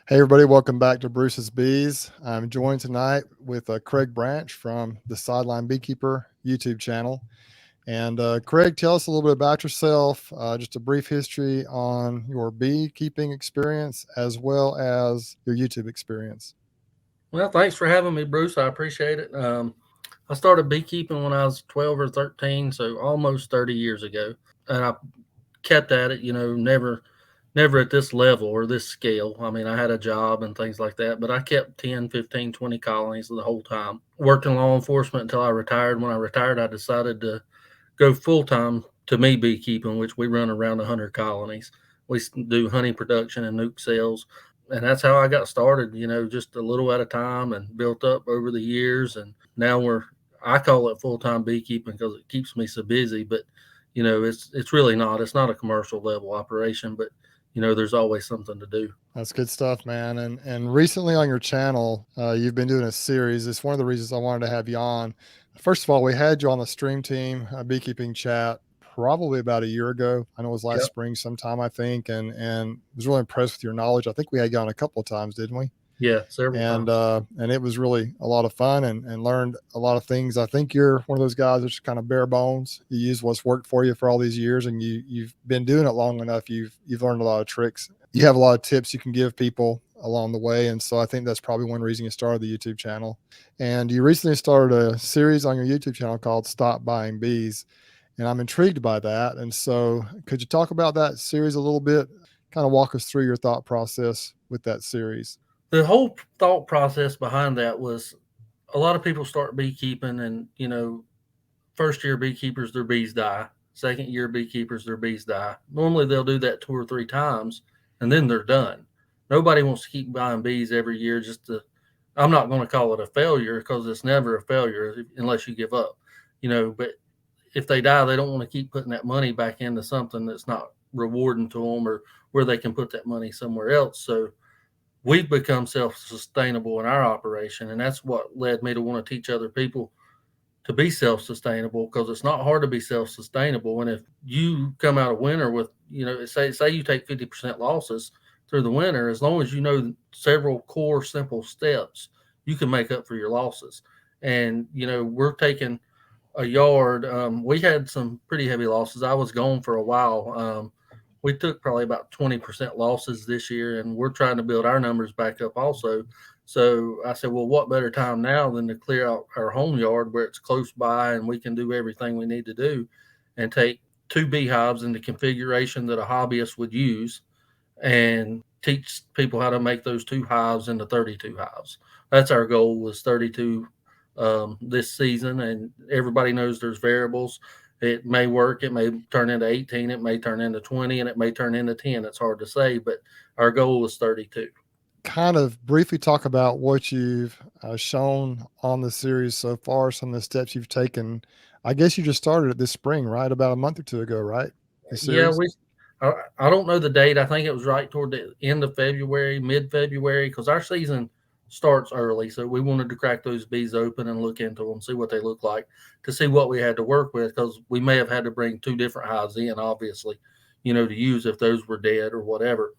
Hey, everybody, welcome back to Bruce's Bees. I'm joined tonight with Craig Branch from the Sideline Beekeeper YouTube channel. And Craig, tell us a little bit about yourself, just a brief history on your beekeeping experience as well as your YouTube experience. Well, thanks for having me, Bruce. I appreciate it. I started beekeeping when I was 12 or 13, so almost 30 years ago. And I kept at it, never at this level or this scale. I mean, I had a job and things like that, but I kept 10, 15, 20 colonies the whole time. Worked in law enforcement until I retired. When I retired, I decided to go full time to me beekeeping, which we run around 100 colonies. We do honey production and nuke sales. And that's how I got started, just a little at a time and built up over the years. And now I call it full time beekeeping because it keeps me so busy. But, it's really not. It's not a commercial level operation, but, there's always something to do. That's good stuff, man. And recently on your channel, you've been doing a series. It's one of the reasons I wanted to have you on. First of all, we had you on the stream team, beekeeping chat, probably about a year ago. I know it was last Yep. spring sometime, I think, and was really impressed with your knowledge. I think we had you on a couple of times, didn't we? Yeah. Several times. And it was really a lot of fun and learned a lot of things. I think you're one of those guys that's kind of bare bones. You use what's worked for you for all these years, and you've been doing it long enough. You've learned a lot of tricks. You have a lot of tips you can give people along the way, and so I think that's probably one reason you started the YouTube channel. And you recently started a series on your YouTube channel called "Stop Buying Bees," and I'm intrigued by that. And so, could you talk about that series a little bit? Kind of walk us through your thought process with that series. The whole thought process behind that was a lot of people start beekeeping and, first year beekeepers, their bees die. Second year beekeepers, their bees die. Normally they'll do that two or three times and then they're done. Nobody wants to keep buying bees every year I'm not going to call it a failure because it's never a failure unless you give up, but if they die, they don't want to keep putting that money back into something that's not rewarding to them or where they can put that money somewhere else. So we've become self-sustainable in our operation. And that's what led me to want to teach other people to be self-sustainable because it's not hard to be self-sustainable. And if you come out of winter with, say you take 50% losses through the winter, as long as you know several core simple steps, you can make up for your losses. And, we're taking a yard. We had some pretty heavy losses. I was gone for a while. We took probably about 20% losses this year, and we're trying to build our numbers back up also. So I said, well, what better time now than to clear out our home yard where it's close by and we can do everything we need to do and take two beehives in the configuration that a hobbyist would use and teach people how to make those two hives into 32 hives. That's our goal was 32 this season, and everybody knows there's variables. It may work, it may turn into 18, it may turn into 20, and it may turn into 10. It's hard to say, but our goal was 32. Kind of briefly talk about what you've shown on the series so far, some of the steps you've taken. I guess you just started it this spring, right? About a month or two ago, right? The Yeah, series. I don't know the date. I think it was right toward the end of February, mid February, because our season starts early. So we wanted to crack those bees open and look into them, see what they look like, to see what we had to work with, because we may have had to bring two different hives in, obviously, to use if those were dead or whatever.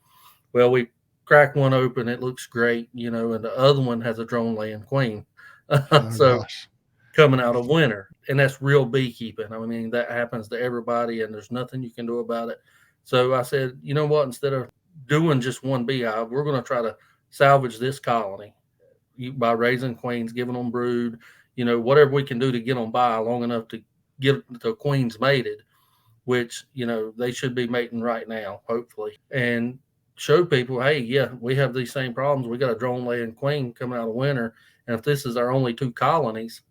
Well, we cracked one open. It looks great, and the other one has a drone laying queen. Oh So gosh. coming out of winter. And that's real beekeeping. I mean, that happens to everybody, and there's nothing you can do about it. So I said, you know what? Instead of doing just one beehive, we're going to try to salvage this colony by raising queens, giving them brood, whatever we can do to get them by long enough to get the queens mated, which, they should be mating right now, hopefully. And show people, hey, yeah, we have these same problems. We got a drone laying queen coming out of winter. And if this is our only two colonies,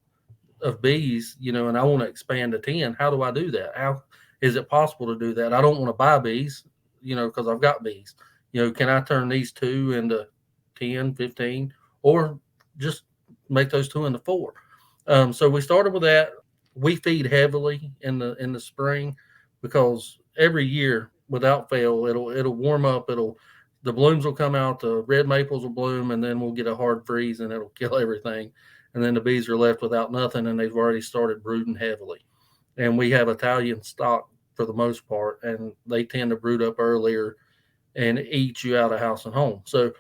of bees, and I want to expand to 10, how do I do that? How is it possible to do that? I don't want to buy bees, because I've got bees. Can I turn these two into 10, 15, or just make those two into four? So we started with that. We feed heavily in the spring because every year without fail it'll warm up. The blooms will come out, the red maples will bloom, and then we'll get a hard freeze and it'll kill everything. And then the bees are left without nothing, and they've already started brooding heavily. And we have Italian stock for the most part, and they tend to brood up earlier and eat you out of house and home. So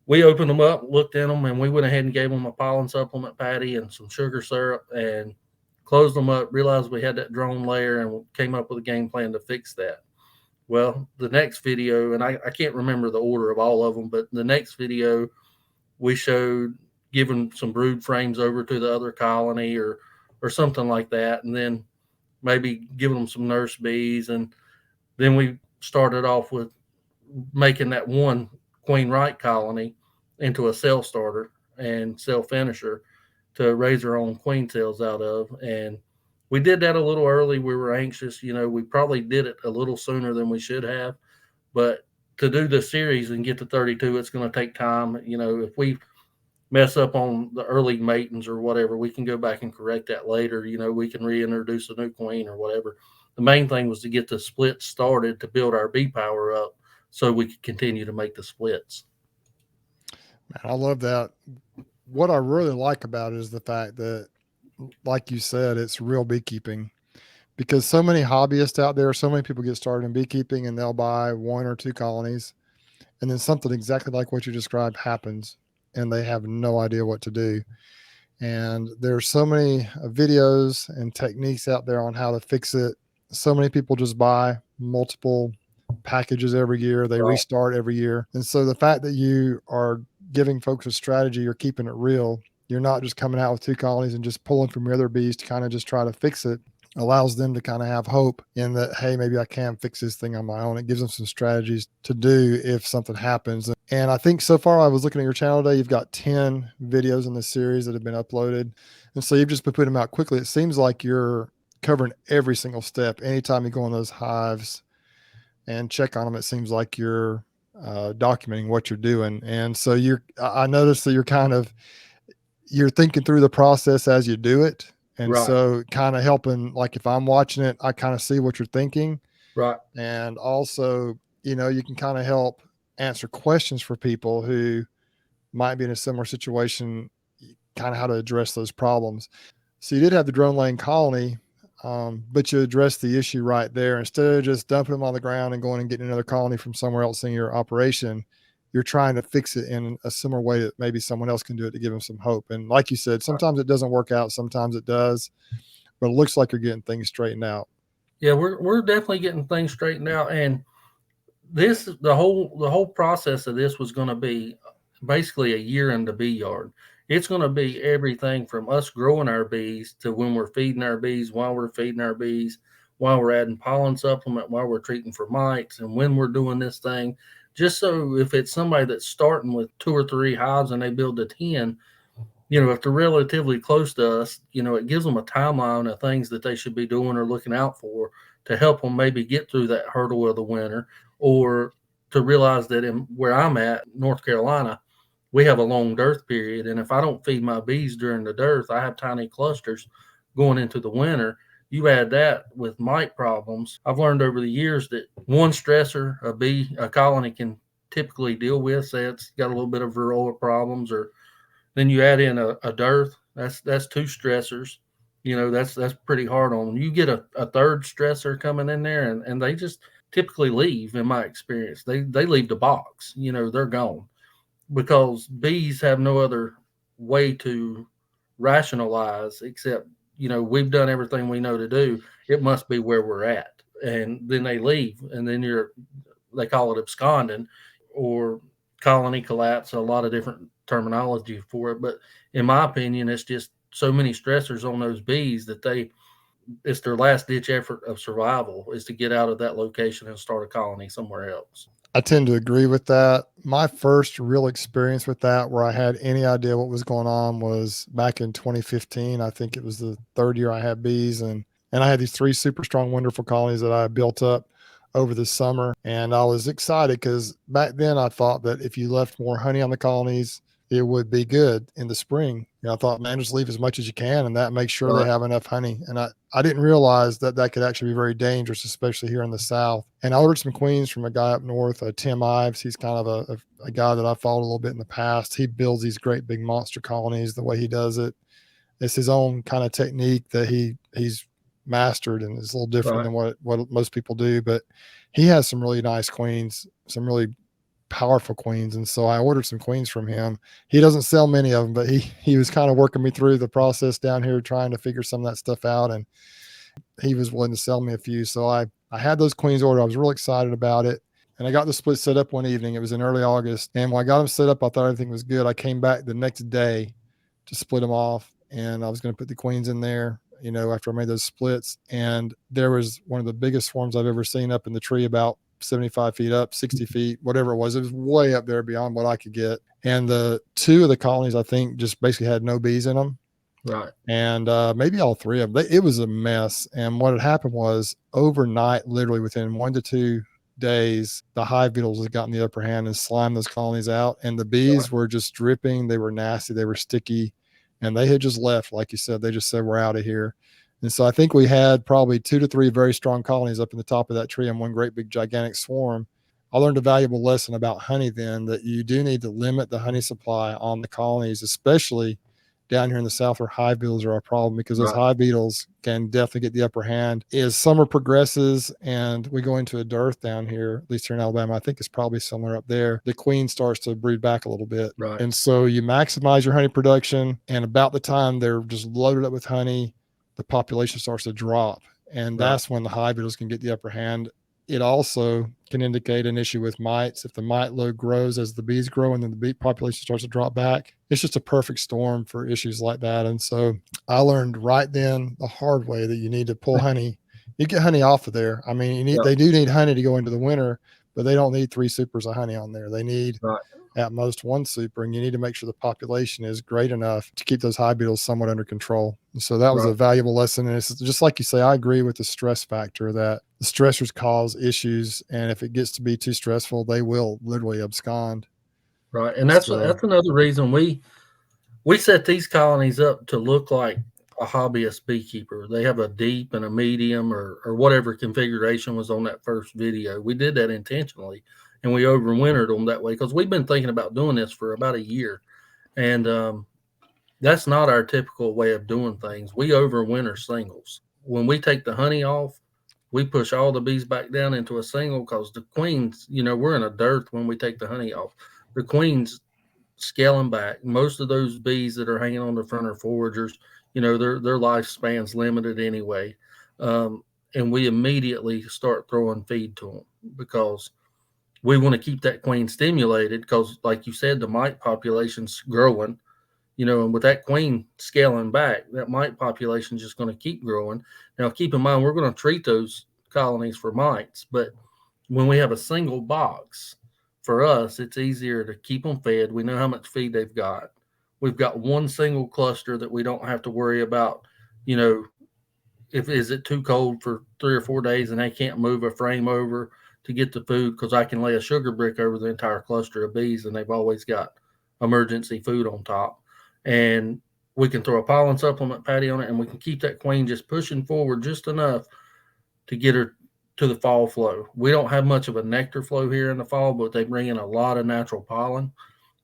We opened them up, looked in them, and we went ahead and gave them a pollen supplement patty and some sugar syrup and closed them up. Realized we had that drone layer and came up with a game plan to fix that. Well, the next video, and I can't remember the order of all of them, but the next video we showed giving some brood frames over to the other colony or something like that, and then maybe giving them some nurse bees, and then we started off with making that one queen right colony into a cell starter and cell finisher to raise our own queen cells out of. And we did that a little early. We were anxious. We probably did it a little sooner than we should have. But to do the series and get to 32, it's going to take time. If we mess up on the early matings or whatever, we can go back and correct that later. We can reintroduce a new queen or whatever. The main thing was to get the splits started to build our bee power up so we could continue to make the splits. Man, I love that. What I really like about it is the fact that, like you said, it's real beekeeping, because so many hobbyists out there, so many people get started in beekeeping and they'll buy 1 or 2 colonies, and then something exactly like what you described happens and they have no idea what to do. And there's so many videos and techniques out there on how to fix it. So many people just buy multiple packages every year. They restart every year. And so the fact that you are giving folks a strategy, you're keeping it real. You're not just coming out with 2 colonies and just pulling from your other bees to kind of just try to fix it. Allows them to kind of have hope in that, hey, maybe I can fix this thing on my own. It gives them some strategies to do if something happens. And I think so far, I was looking at your channel today, you've got 10 videos in this series that have been uploaded. And so you've just been putting them out quickly. It seems like you're covering every single step. Anytime you go in those hives and check on them, it seems like you're documenting what you're doing. And so I noticed that you're thinking through the process as you do it. And so kind of helping, like if I'm watching it, I kind of see what you're thinking. Right. And also, you can kind of help answer questions for people who might be in a similar situation, kind of how to address those problems. So you did have the drone laying colony, but you addressed the issue right there. Instead of just dumping them on the ground and going and getting another colony from somewhere else in your operation, you're trying to fix it in a similar way that maybe someone else can do it to give them some hope. And like you said, sometimes it doesn't work out, sometimes it does, but it looks like you're getting things straightened out. Yeah, we're definitely getting things straightened out. And the whole process of this was going to be basically a year in the bee yard. It's going to be everything from us growing our bees to when we're feeding our bees, while we're feeding our bees, while we're adding pollen supplement, while we're treating for mites, and when we're doing this thing. Just so if it's somebody that's starting with 2 or 3 hives and they build to 10, if they're relatively close to us, it gives them a timeline of things that they should be doing or looking out for to help them maybe get through that hurdle of the winter, or to realize that in where I'm at, North Carolina, we have a long dearth period. And if I don't feed my bees during the dearth, I have tiny clusters going into the winter. You add that with mite problems. I've learned over the years that one stressor a colony can typically deal with, say it's got a little bit of varroa problems, or then you add in a dearth. That's 2 stressors. That's pretty hard on them. You get a third stressor coming in there, and they just typically leave. In my experience, they leave the box. They're gone, because bees have no other way to rationalize except, we've done everything we know to do. It must be where we're at. And then they leave, and then they call it absconding or colony collapse, a lot of different terminology for it. But in my opinion, it's just so many stressors on those bees that it's their last ditch effort of survival is to get out of that location and start a colony somewhere else. I tend to agree with that. My first real experience with that, where I had any idea what was going on, was back in 2015. I think it was the 3rd year I had bees, and I had these 3 super strong, wonderful colonies that I built up over the summer. And I was excited because back then I thought that if you left more honey on the colonies, it would be good in the spring. I thought, man, just leave as much as you can, and that makes sure they have enough honey. And I didn't realize that could actually be very dangerous, especially here in the South. And I ordered some queens from a guy up north, Tim Ives. He's kind of a guy that I followed a little bit in the past. He builds these great big monster colonies the way he does it. It's his own kind of technique that he's mastered, and it's a little different than what most people do. But he has some really nice queens, some really powerful queens. And so I ordered some queens from him. He doesn't sell many of them, but he was kind of working me through the process down here, trying to figure some of that stuff out. And he was willing to sell me a few. So I had those queens ordered. I was real excited about it. And I got the split set up one evening. It was in early August. And when I got them set up, I thought everything was good. I came back the next day to split them off. And I was going to put the queens in there, after I made those splits. And there was one of the biggest swarms I've ever seen up in the tree, about 75 feet up, 60 feet, whatever it was. It was way up there beyond what I could get. And the two of the colonies, I think, just basically had no bees in them. Right. And maybe all three of them. It was a mess. And what had happened was overnight, literally within 1 to 2 days, the hive beetles had gotten the upper hand and slimed those colonies out. And the bees were just dripping. They were nasty. They were sticky. And they had just left, like you said. They just said, we're out of here. And so I think we had probably 2 to 3 very strong colonies up in the top of that tree and one great big gigantic swarm. I learned a valuable lesson about honey then, that you do need to limit the honey supply on the colonies, especially down here in the South where hive beetles are a problem, because those hive beetles can definitely get the upper hand. As summer progresses and we go into a dearth down here, at least here in Alabama, I think it's probably somewhere up there, the queen starts to breed back a little bit. Right. And so you maximize your honey production, and about the time they're just loaded up with honey, the population starts to drop. And that's when the hive beetles can get the upper hand. It also can indicate an issue with mites. If the mite load grows as the bees grow and then the bee population starts to drop back, it's just a perfect storm for issues like that. And so I learned right then the hard way that you need to pull honey. You get honey off of there. I mean, they do need honey to go into the winter, but they don't need 3 supers of honey on there. They need at most 1 super, and you need to make sure the population is great enough to keep those hive beetles somewhat under control. And so that was a valuable lesson. And it's just like you say, I agree with the stress factor, that the stressors cause issues. And if it gets to be too stressful, they will literally abscond. Right. And that's another reason we set these colonies up to look like a hobbyist beekeeper. They have a deep and a medium or whatever configuration was on that first video. We did that intentionally, and we overwintered them that way because we've been thinking about doing this for about a year. And that's not our typical way of doing things. We overwinter singles. When we take the honey off, we push all the bees back down into a single, because the queens, we're in a dearth when we take the honey off. The queens scaling back. Most of those bees that are hanging on the front are foragers. Their lifespan's limited anyway. And we immediately start throwing feed to them because we want to keep that queen stimulated, because like you said, the mite population's growing, and with that queen scaling back, that mite population is just going to keep growing. Now, keep in mind, we're going to treat those colonies for mites, but when we have a single box, for us, it's easier to keep them fed. We know how much feed they've got. We've got one single cluster that we don't have to worry about, is it too cold for 3 or 4 days and they can't move a frame over to get the food, because I can lay a sugar brick over the entire cluster of bees and they've always got emergency food on top. And we can throw a pollen supplement patty on it, and we can keep that queen just pushing forward just enough to get her to the fall flow. We don't have much of a nectar flow here in the fall, but they bring in a lot of natural pollen.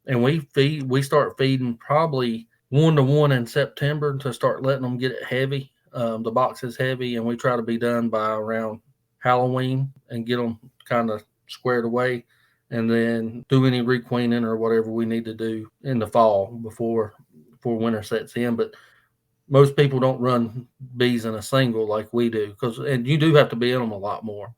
And we start feeding probably 1-to-1 in September to start letting them get it heavy. The box is heavy, and we try to be done by around Halloween and get them kind of squared away, and then do any requeening or whatever we need to do in the fall before winter sets in. But most people don't run bees in a single like we do, and you do have to be in them a lot more,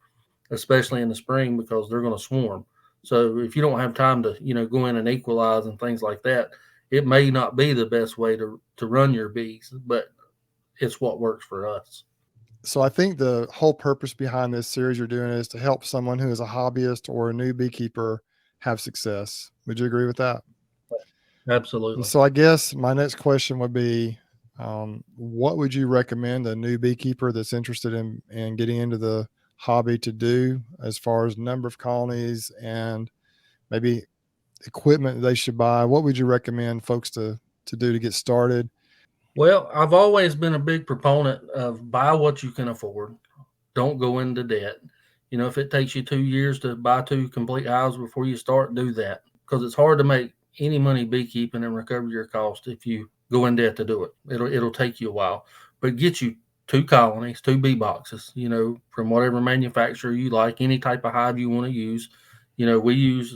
especially in the spring, because they're going to swarm. So if you don't have time to, go in and equalize and things like that, it may not be the best way to run your bees, but it's what works for us. So I think the whole purpose behind this series you're doing is to help someone who is a hobbyist or a new beekeeper have success. Would you agree with that? Absolutely. And so I guess my next question would be, what would you recommend a new beekeeper that's interested in getting into the hobby to do, as far as number of colonies and maybe equipment they should buy? What would you recommend folks to do to get started? Well, I've always been a big proponent of buy what you can afford. Don't go into debt. If it takes you 2 years to buy 2 complete hives before you start, do that, because it's hard to make any money beekeeping and recover your cost if you go in debt to do it. It'll take you a while, but get you 2 colonies, 2 bee boxes, from whatever manufacturer you like, any type of hive you want to use. We use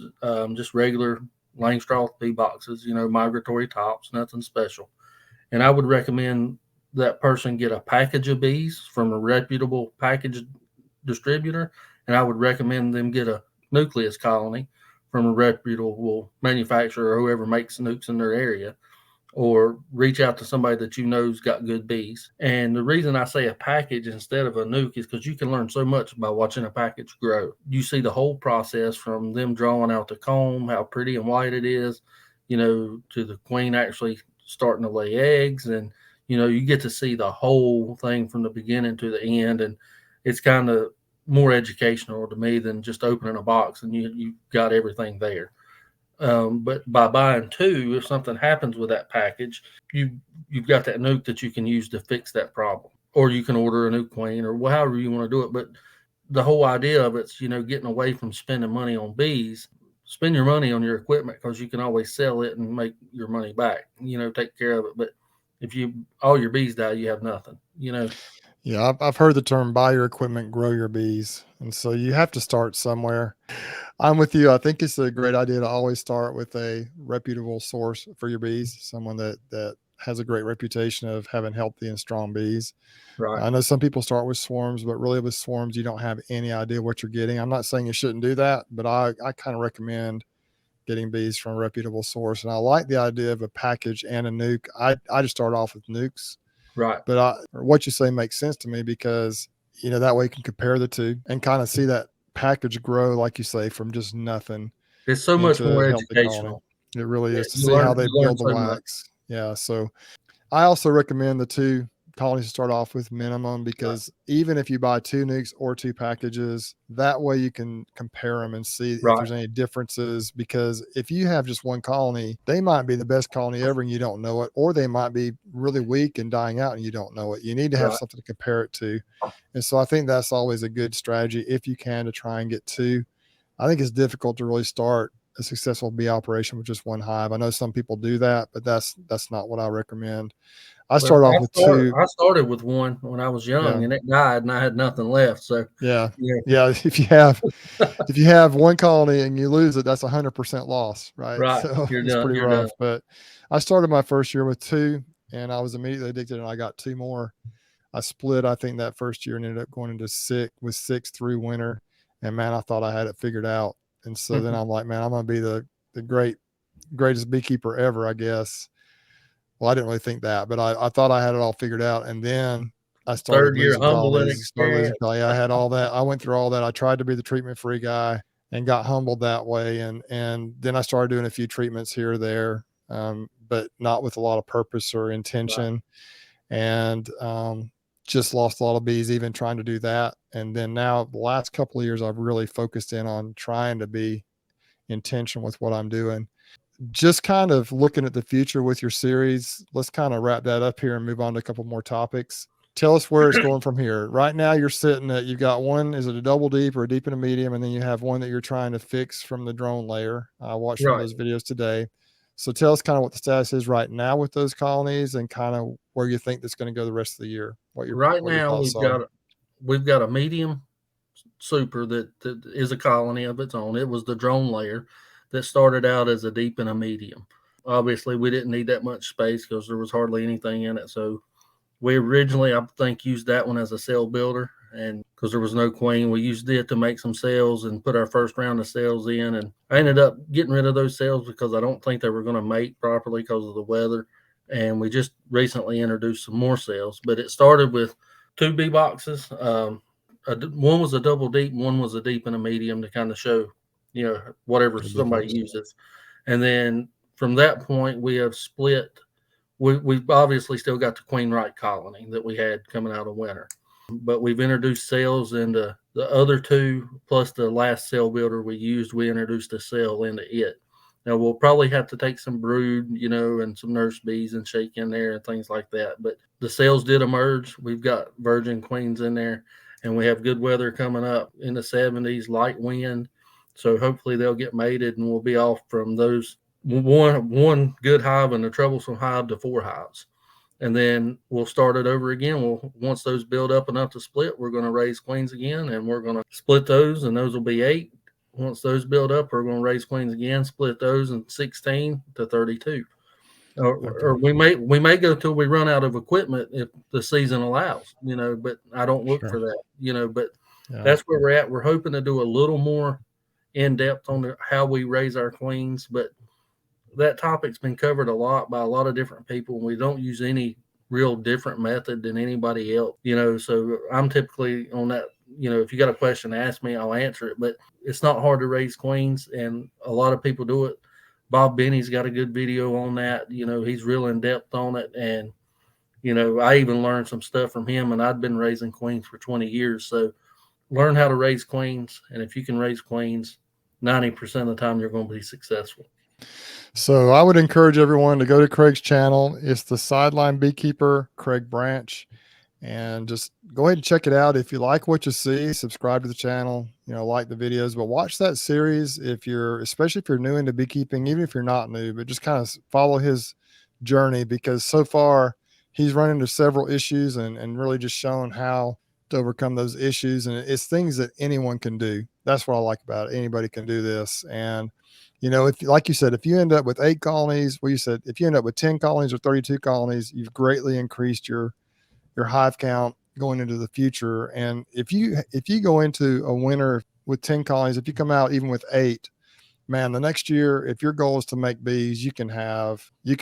just regular Langstroth bee boxes, migratory tops, nothing special. And I would recommend that person get a package of bees from a reputable package distributor, and I would recommend them get a nucleus colony from a reputable manufacturer or whoever makes nukes in their area, or reach out to somebody that know's got good bees. And the reason I say a package instead of a nuke is because you can learn so much by watching a package grow. You see the whole process from them drawing out the comb, how pretty and white it is, to the queen actually starting to lay eggs. And, you get to see the whole thing from the beginning to the end. And it's kind of more educational to me than just opening a box and you've got everything there. But by buying two, if something happens with that package, you've got that nuke that you can use to fix that problem, or you can order a new queen, or however you want to do it. But the whole idea of it's getting away from spending money on bees. Spend your money on your equipment because you can always sell it and make your money back. Take care of it. But if all your bees die, you have nothing. Yeah, I've heard the term buy your equipment, grow your bees. And so you have to start somewhere. I'm with you. I think it's a great idea to always start with a reputable source for your bees, someone that has a great reputation of having healthy and strong bees. Right, I know some people start with swarms, but really with swarms, you don't have any idea what you're getting. I'm not saying you shouldn't do that, but I kind of recommend getting bees from a reputable source. And I like the idea of a package and a nuke. I just start off with nukes, right. but what you say makes sense to me because that way you can compare the two and kind of see that package grow, like you say, from just nothing It's so much into more a healthy colony. educational. It really Yeah, is to see how they you learn build the so much. wax. Yeah. So I also recommend the two colonies to start off with minimum Right, because even if you buy two nukes or two packages, that way you can compare them and see if right, there's any differences. Because if you have just one colony, they might be the best colony ever and you don't know it, or they might be really weak and dying out and you don't know it. You need to have right. something to compare it to. And so I think that's always a good strategy if you can to try and get two. I think it's difficult to really start a successful bee operation with just one hive. I know some people do that, but that's not what I recommend. I Well, start off with two. I started with one when I was young, Yeah, and it died, and I had nothing left. So, yeah, yeah, yeah. If you have one colony and you lose it, that's 100% loss, right? right, So you're it's done. pretty You're done. rough. But I started my first year with two, and I was immediately addicted, and I got two more. I split, I think, that first year and ended up going into six through winter. And man, I thought I had it figured out. And so then I'm like, man, I'm gonna be the greatest beekeeper ever, I guess. Well, I didn't really think that, but I thought I had it all figured out. And then I started Third year losing humbling colonies, started losing experience. colonies. I had all that. I went through all that. I tried to be the treatment free guy and got humbled that way. And then I started doing a few treatments here or there, but not with a lot of purpose or Right, intention. And just lost a lot of bees even trying to do that. And then now the last couple of years, I've really focused in on trying to be intentional with what I'm doing. Just kind of looking at the future with your series, let's kind of wrap that up here and move on to a couple more topics. Tell us where it's going from here. Right now, you're sitting at, you've got one, is it a double deep or a deep and a medium? And then you have one that you're trying to fix from the drone layer. I watched one of right, those videos today. So tell us kind of what the status is right now with those colonies and kind of where you think that's going to go the rest of the year. right What your now thoughts are. we've got a medium super that is a colony of its own. It was the drone layer that started out as a deep and a medium. Obviously, we didn't need that much space because there was hardly anything in it. So we originally, I think, used that one as a cell builder, and because there was no queen, we used it to make some cells and put our first round of cells in. And I ended up getting rid of those cells because I don't think they were going to mate properly because of the weather. And we just recently introduced some more cells, but it started with two bee boxes. One was a double deep, one was a deep and a medium to kind of show, whatever The somebody difference. uses. And then from that point, we have split. We've obviously still got the Queen Right colony that we had coming out of winter, but we've introduced cells into the other two, plus the last cell builder we used, we introduced a cell into it. Now we'll probably have to take some brood, and some nurse bees and shake in there and things like that. But the cells did emerge. We've got virgin queens in there, and we have good weather coming up in the 70s, light wind. So hopefully they'll get mated, and we'll be off from those one good hive and a troublesome hive to four hives. And then we'll start it over again. Once those build up enough to split, we're going to raise queens again, and we're going to split those, and those will be 8. Once those build up, we're going to raise queens again, split those in 16 to 32. Or Okay. we may go till we run out of equipment if the season allows, but I don't look Sure. for that, but Yeah. that's where we're at. We're hoping to do a little more in depth on how we raise our queens, but that topic's been covered a lot by a lot of different people, and we don't use any real different method than anybody else, so I'm typically on that. If you got a question, ask me, I'll answer it. But it's not hard to raise queens, and a lot of people do it. Bob Benny's got a good video on that. He's real in depth on it, and I even learned some stuff from him, and I'd been raising queens for 20 years. So learn how to raise queens, and if you can raise queens, 90% of the time you're going to be successful. So I would encourage everyone to go to Craig's channel. It's the Sideline Beekeeper, Craig Branch, and just go ahead and check it out. If you like what you see, subscribe to the channel, like the videos, but watch that series especially if you're new into beekeeping, even if you're not new, but just kind of follow his journey, because so far he's run into several issues and really just shown how to overcome those issues. And it's things that anyone can do. That's what I like about it. Anybody can do this. And if, like you said, if you end up with 8 colonies, well, you said if you end up with 10 colonies or 32 colonies, you've greatly increased your hive count going into the future. And if you go into a winter with 10 colonies, if you come out even with 8, man, the next year, if your goal is to make bees, you can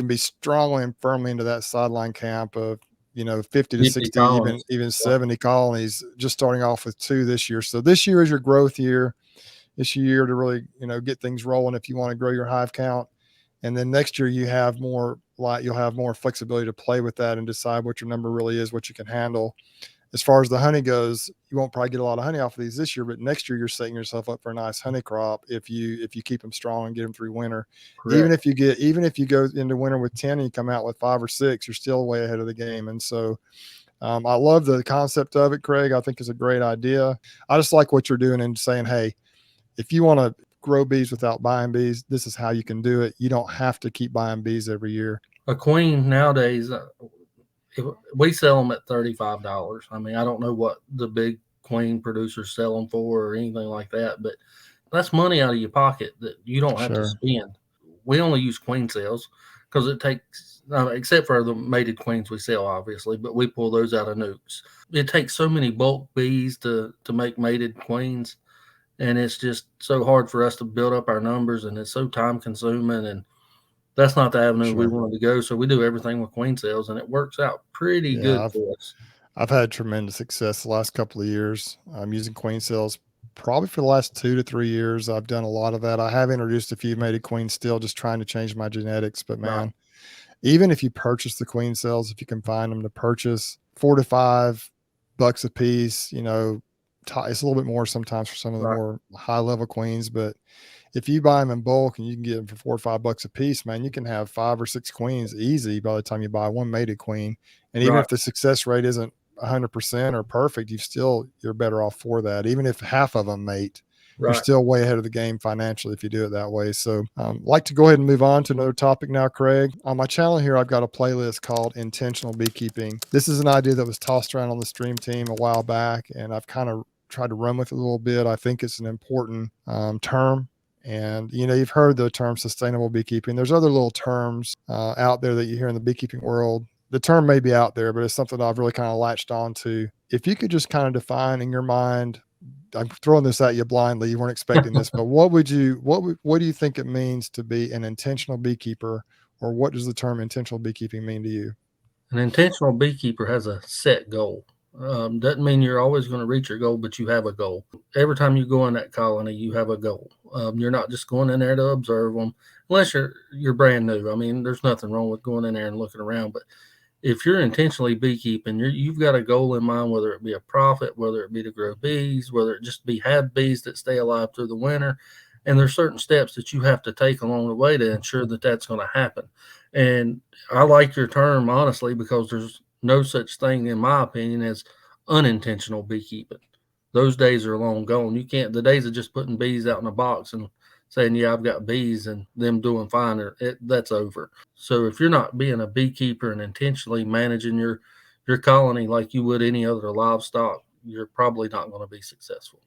be strongly and firmly into that sideline camp of 50 to 50 60, colonies. even 70 colonies, just starting off with 2 this year. So this year is your growth year. This year to really get things rolling if you want to grow your hive count. And then next year you'll have more flexibility to play with that and decide what your number really is, what you can handle. As far as the honey goes, you won't probably get a lot of honey off of these this year, but next year you're setting yourself up for a nice honey crop if you keep them strong and get them through winter. Correct. Even if you go into winter with 10 and you come out with 5 or 6, you're still way ahead of the game. And so I love the concept of it, Craig. I think it's a great idea. I just like what you're doing and saying, hey, if you want to grow bees without buying bees, this is how you can do it. You don't have to keep buying bees every year. A queen nowadays, we sell them at $35. I mean, I don't know what the big queen producers sell them for or anything like that, but that's money out of your pocket that you don't have to spend. We only use queen cells because it takes, except for the mated queens we sell, obviously, but we pull those out of nukes. It takes so many bulk bees to make mated queens, and it's just so hard for us to build up our numbers, and it's so time consuming, and that's not the avenue we wanted to go. So we do everything with queen cells, and it works out pretty good for us. I've had tremendous success the last couple of years. I'm using queen cells probably for the last 2 to 3 years. I've done a lot of that. I have introduced a few mated queens still, just trying to change my genetics. But man, even if you purchase the queen cells, if you can find them to purchase, $4 to $5 a piece, it's a little bit more sometimes for some of the more high level queens, but if you buy them in bulk and you can get them for $4 or $5 a piece, man, you can have 5 or 6 queens easy by the time you buy one mated queen. And even if the success rate isn't 100% or perfect, you're better off for that. Even if half of them mate, you're still way ahead of the game financially if you do it that way. So like to go ahead and move on to another topic now, Craig. On my channel here, I've got a playlist called Intentional Beekeeping. This is an idea that was tossed around on the stream team a while back, and I've kind of tried to run with it a little bit. I think it's an important term. And, you've heard the term sustainable beekeeping. There's other little terms out there that you hear in the beekeeping world. The term may be out there, but it's something I've really kind of latched on to. If you could just kind of define in your mind, I'm throwing this at you blindly, you weren't expecting this, but what do you think it means to be an intentional beekeeper, or what does the term intentional beekeeping mean to you? An intentional beekeeper has a set goal. Doesn't mean you're always going to reach your goal, but you have a goal. Every time you go in that colony, you have a goal. You're not just going in there to observe them, unless you're brand new. I mean, there's nothing wrong with going in there and looking around, but if you're intentionally beekeeping, you've got a goal in mind, whether it be a profit, whether it be to grow bees, whether it just be have bees that stay alive through the winter. And there's certain steps that you have to take along the way to ensure that that's going to happen. And I like your term, honestly, because there's no such thing, in my opinion, as unintentional beekeeping. Those days are long gone. You can't, the days of just putting bees out in a box and saying, yeah, I've got bees and them doing fine, that's over. So if you're not being a beekeeper and intentionally managing your colony like you would any other livestock, you're probably not going to be successful.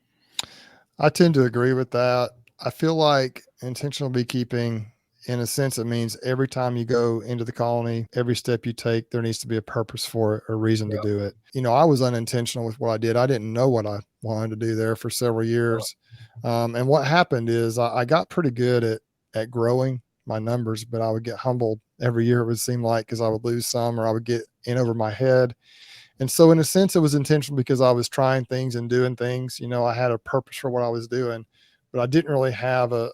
I tend to agree with that. I feel like intentional beekeeping, in a sense, it means every time you go into the colony, every step you take, there needs to be a purpose for it, a reason to Yeah. do it. I was unintentional with what I did. I didn't know what I wanted to do there for several Right. years. And what happened is I got pretty good at growing my numbers, but I would get humbled every year, it would seem like, because I would lose some or I would get in over my head. And so in a sense, it was intentional because I was trying things and doing things. I had a purpose for what I was doing, but I didn't really have a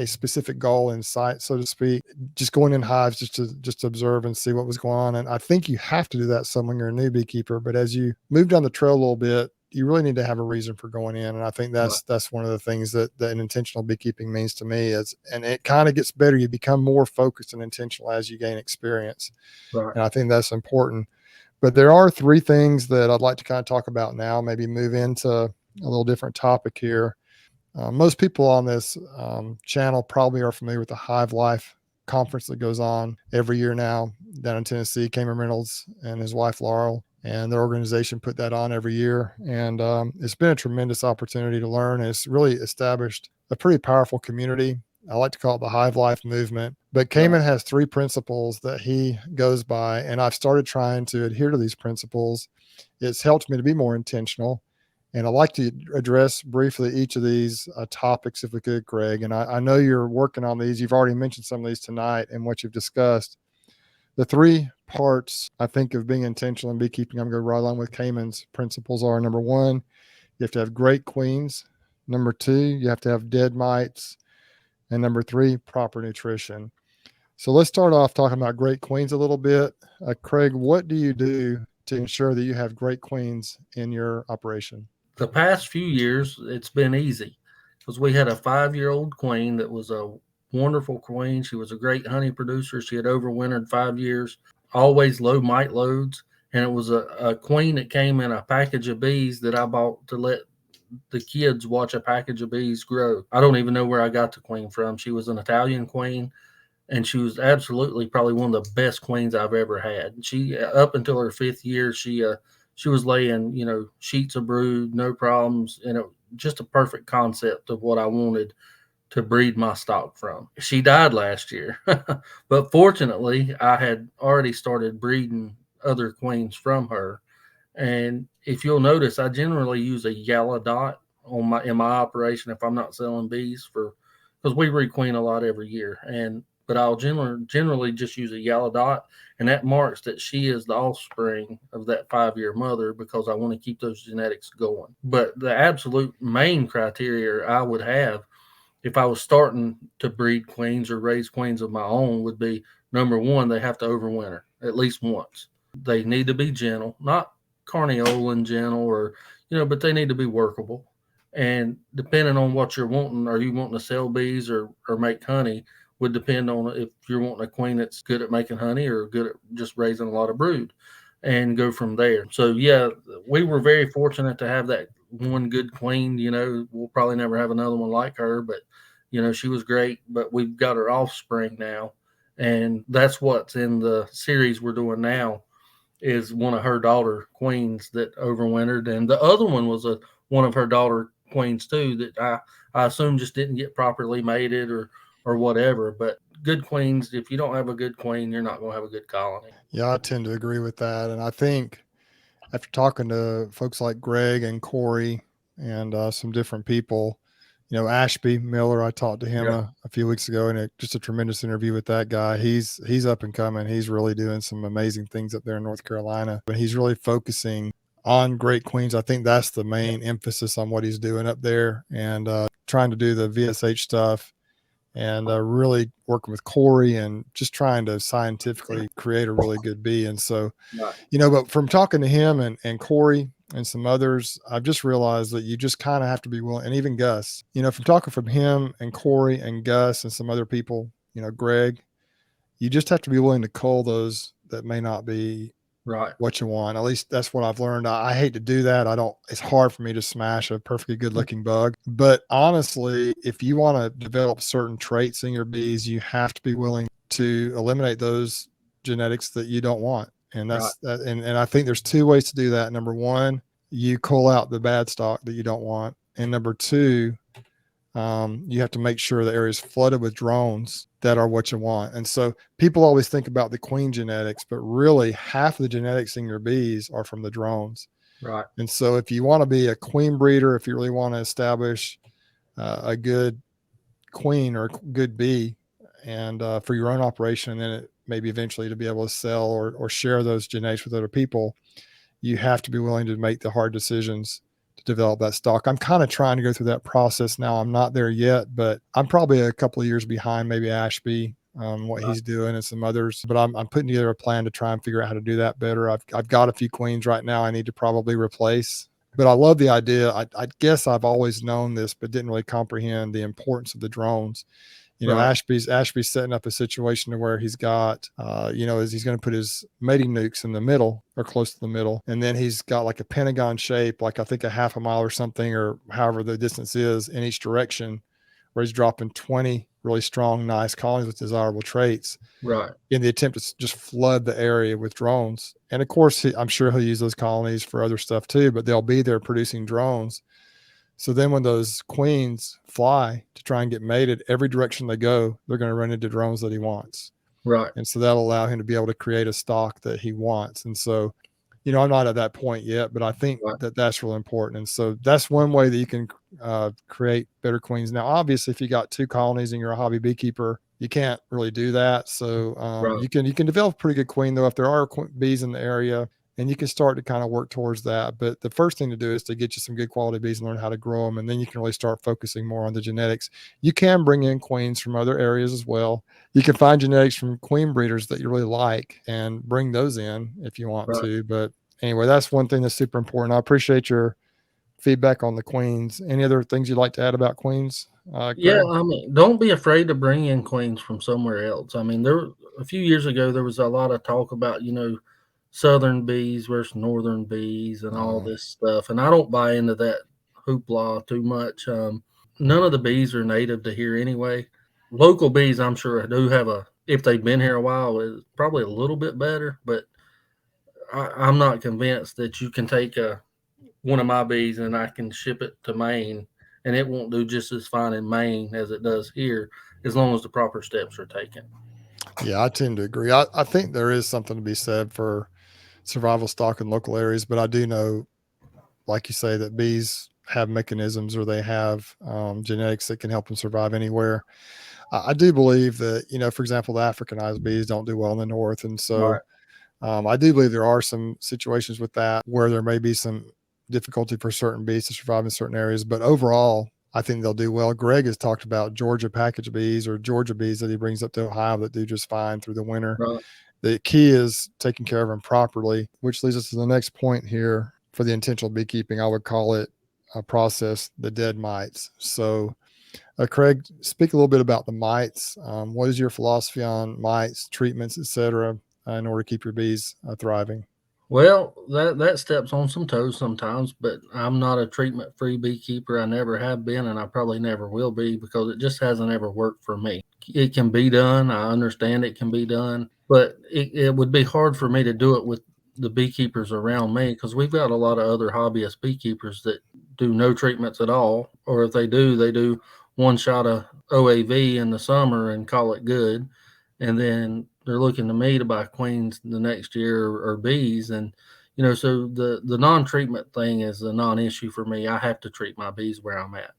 specific goal in sight, so to speak. Just going in hives just to observe and see what was going on. And I think you have to do that some when you're a new beekeeper. But as you move down the trail a little bit, you really need to have a reason for going in. And I think Right. that's one of the things that an intentional beekeeping means to me is, and it kind of gets better. You become more focused and intentional as you gain experience. Right. And I think that's important. But there are three things that I'd like to kind of talk about now, maybe move into a little different topic here. Most people on this channel probably are familiar with the Hive Life conference that goes on every year now down in Tennessee. Cameron Reynolds and his wife, Laurel, and their organization put that on every year. And it's been a tremendous opportunity to learn. It's really established a pretty powerful community. I like to call it the Hive Life movement. But Right. Kamen has three principles that he goes by, and I've started trying to adhere to these principles. It's helped me to be more intentional. And I'd like to address briefly each of these topics, if we could, Craig. And I know you're working on these. You've already mentioned some of these tonight and what you've discussed. The three parts, I think, of being intentional in beekeeping, I'm going to go right along with Kamen's principles are: number one, you have to have great queens. Number two, you have to have dead mites. And number three, proper nutrition. So let's start off talking about great queens a little bit. Craig, what do you do to ensure that you have great queens in your operation? The past few years, it's been easy because we had a 5-year-old queen that was a wonderful queen. She was a great honey producer. She had overwintered 5 years, always low mite loads. And it was a queen that came in a package of bees that I bought to let the kids watch a package of bees grow. I don't even know where I got the queen from. She was an Italian queen, and she was absolutely probably one of the best queens I've ever had. She up until her 5th year, she was laying sheets of brood, no problems, and it just a perfect concept of what I wanted to breed my stock from. She died last year, but fortunately, I had already started breeding other queens from her. And if you'll notice, I generally use a yellow dot in my operation if I'm not selling bees for because we requeen a lot every year. And but I'll generally just use a yellow dot, and that marks that she is the offspring of that 5-year mother because I want to keep those genetics going. But the absolute main criteria I would have if I was starting to breed queens or raise queens of my own would be number one, they have to overwinter at least once. They need to be gentle, not carniolan gentle but they need to be workable. And depending on what you're wanting, are you wanting to sell bees or make honey, would depend on if you're wanting a queen that's good at making honey or good at just raising a lot of brood and go from there. So yeah, we were very fortunate to have that one good queen. We'll probably never have another one like her, but she was great. But we've got her offspring now, and that's what's in the series we're doing now is one of her daughter queens that overwintered, and the other one was one of her daughter queens too that I assume just didn't get properly mated or whatever. But good queens, if you don't have a good queen, you're not going to have a good colony. Yeah, I tend to agree with that. And I think after talking to folks like Greg and Corey and some different people, Ashby Miller, I talked to him Yeah, a few weeks ago, and just a tremendous interview with that guy. He's up and coming. He's really doing some amazing things up there in North Carolina, but he's really focusing on great queens. I think that's the main emphasis on what he's doing up there, and trying to do the VSH stuff and really working with Corey and just trying to scientifically create a really good bee. And so, right, but from talking to him and Corey and some others, I've just realized that you just kind of have to be willing, and even Gus, from talking from him and Corey and Gus and some other people, Greg, you just have to be willing to cull those that may not be right. what you want. At least that's what I've learned. I hate to do that. It's hard for me to smash a perfectly good looking bug. But honestly, if you want to develop certain traits in your bees, you have to be willing to eliminate those genetics that you don't want. And Right. that's that. And I think there's two ways to do that. Number one, you cull out the bad stock that you don't want. And number two, you have to make sure the area is flooded with drones that are what you want. And so people always think about the queen genetics, but really half of the genetics in your bees are from the drones. Right. And so if you want to be a queen breeder, if you really want to establish a good queen or good bee, and for your own operation, and then maybe eventually to be able to sell or share those genetics with other people, you have to be willing to make the hard decisions to develop that stock. I'm kind of trying to go through that process now. I'm not there yet, but I'm probably a couple of years behind maybe Ashby, what he's doing and some others. But I'm putting together a plan to try and figure out how to do that better. I've got a few queens right now I need to probably replace. But I love the idea. I guess I've always known this, but didn't really comprehend the importance of the drones. Right. Ashby's setting up a situation to where he's got, is he's going to put his mating nukes in the middle or close to the middle. And then he's got like a pentagon shape, like I think a half a mile or something, or however the distance is in each direction, where he's dropping 20 really strong, nice colonies with desirable traits Right. in the attempt to just flood the area with drones. And of course, I'm sure he'll use those colonies for other stuff too, but they'll be there producing drones. So then when those queens fly to try and get mated, every direction they go, they're going to run into drones that he wants. Right. And so that'll allow him to be able to create a stock that he wants. And so, I'm not at that point yet, but I think Right. that that's really important. And so that's one way that you can create better queens. Now, obviously, if you got 2 colonies and you're a hobby beekeeper, you can't really do that. So Right. you can develop a pretty good queen, though, if there are bees in the area. And you can start to kind of work towards that. But the first thing to do is to get you some good quality bees and learn how to grow them. And then you can really start focusing more on the genetics. You can bring in queens from other areas as well. You can find genetics from queen breeders that you really like and bring those in if you want Right. to. But anyway, that's one thing that's super important. I appreciate your feedback on the queens. Any other things you'd like to add about queens, Yeah, Craig? I mean, don't be afraid to bring in queens from somewhere else. I mean, there a few years ago there was a lot of talk about, southern bees versus northern bees and all Uh, this stuff, and I don't buy into that hoopla too much. None of the bees are native to here anyway. Local bees, I'm sure, do have if they've been here a while, is probably a little bit better, but I'm not convinced that you can take one of my bees and I can ship it to Maine and it won't do just as fine in Maine as it does here as long as the proper steps are taken. yeah, I tend to agree. I think there is something to be said for survival stock in local areas, but I do know, like you say, that bees have mechanisms or they have genetics that can help them survive anywhere. I do believe that, for example, the Africanized bees don't do well in the north. And so Right. I do believe there are some situations with that where there may be some difficulty for certain bees to survive in certain areas. But overall, I think they'll do well. Greg has talked about Georgia package bees or Georgia bees that he brings up to Ohio that do just fine through the winter. Right. The key is taking care of them properly, which leads us to the next point here for the intentional beekeeping. I would call it a process, the dead mites. So, Craig, speak a little bit about the mites. What is your philosophy on mites, treatments, etc., in order to keep your bees thriving? Well, that steps on some toes sometimes, but I'm not a treatment free beekeeper. I never have been, and I probably never will be because it just hasn't ever worked for me. It can be done. I understand it can be done, but it would be hard for me to do it with the beekeepers around me because we've got a lot of other hobbyist beekeepers that do no treatments at all, or if they do one shot of OAV in the summer and call it good, and then they're looking to me to buy queens the next year or bees. And so the non-treatment thing is a non-issue for me. I have to treat my bees where I'm at.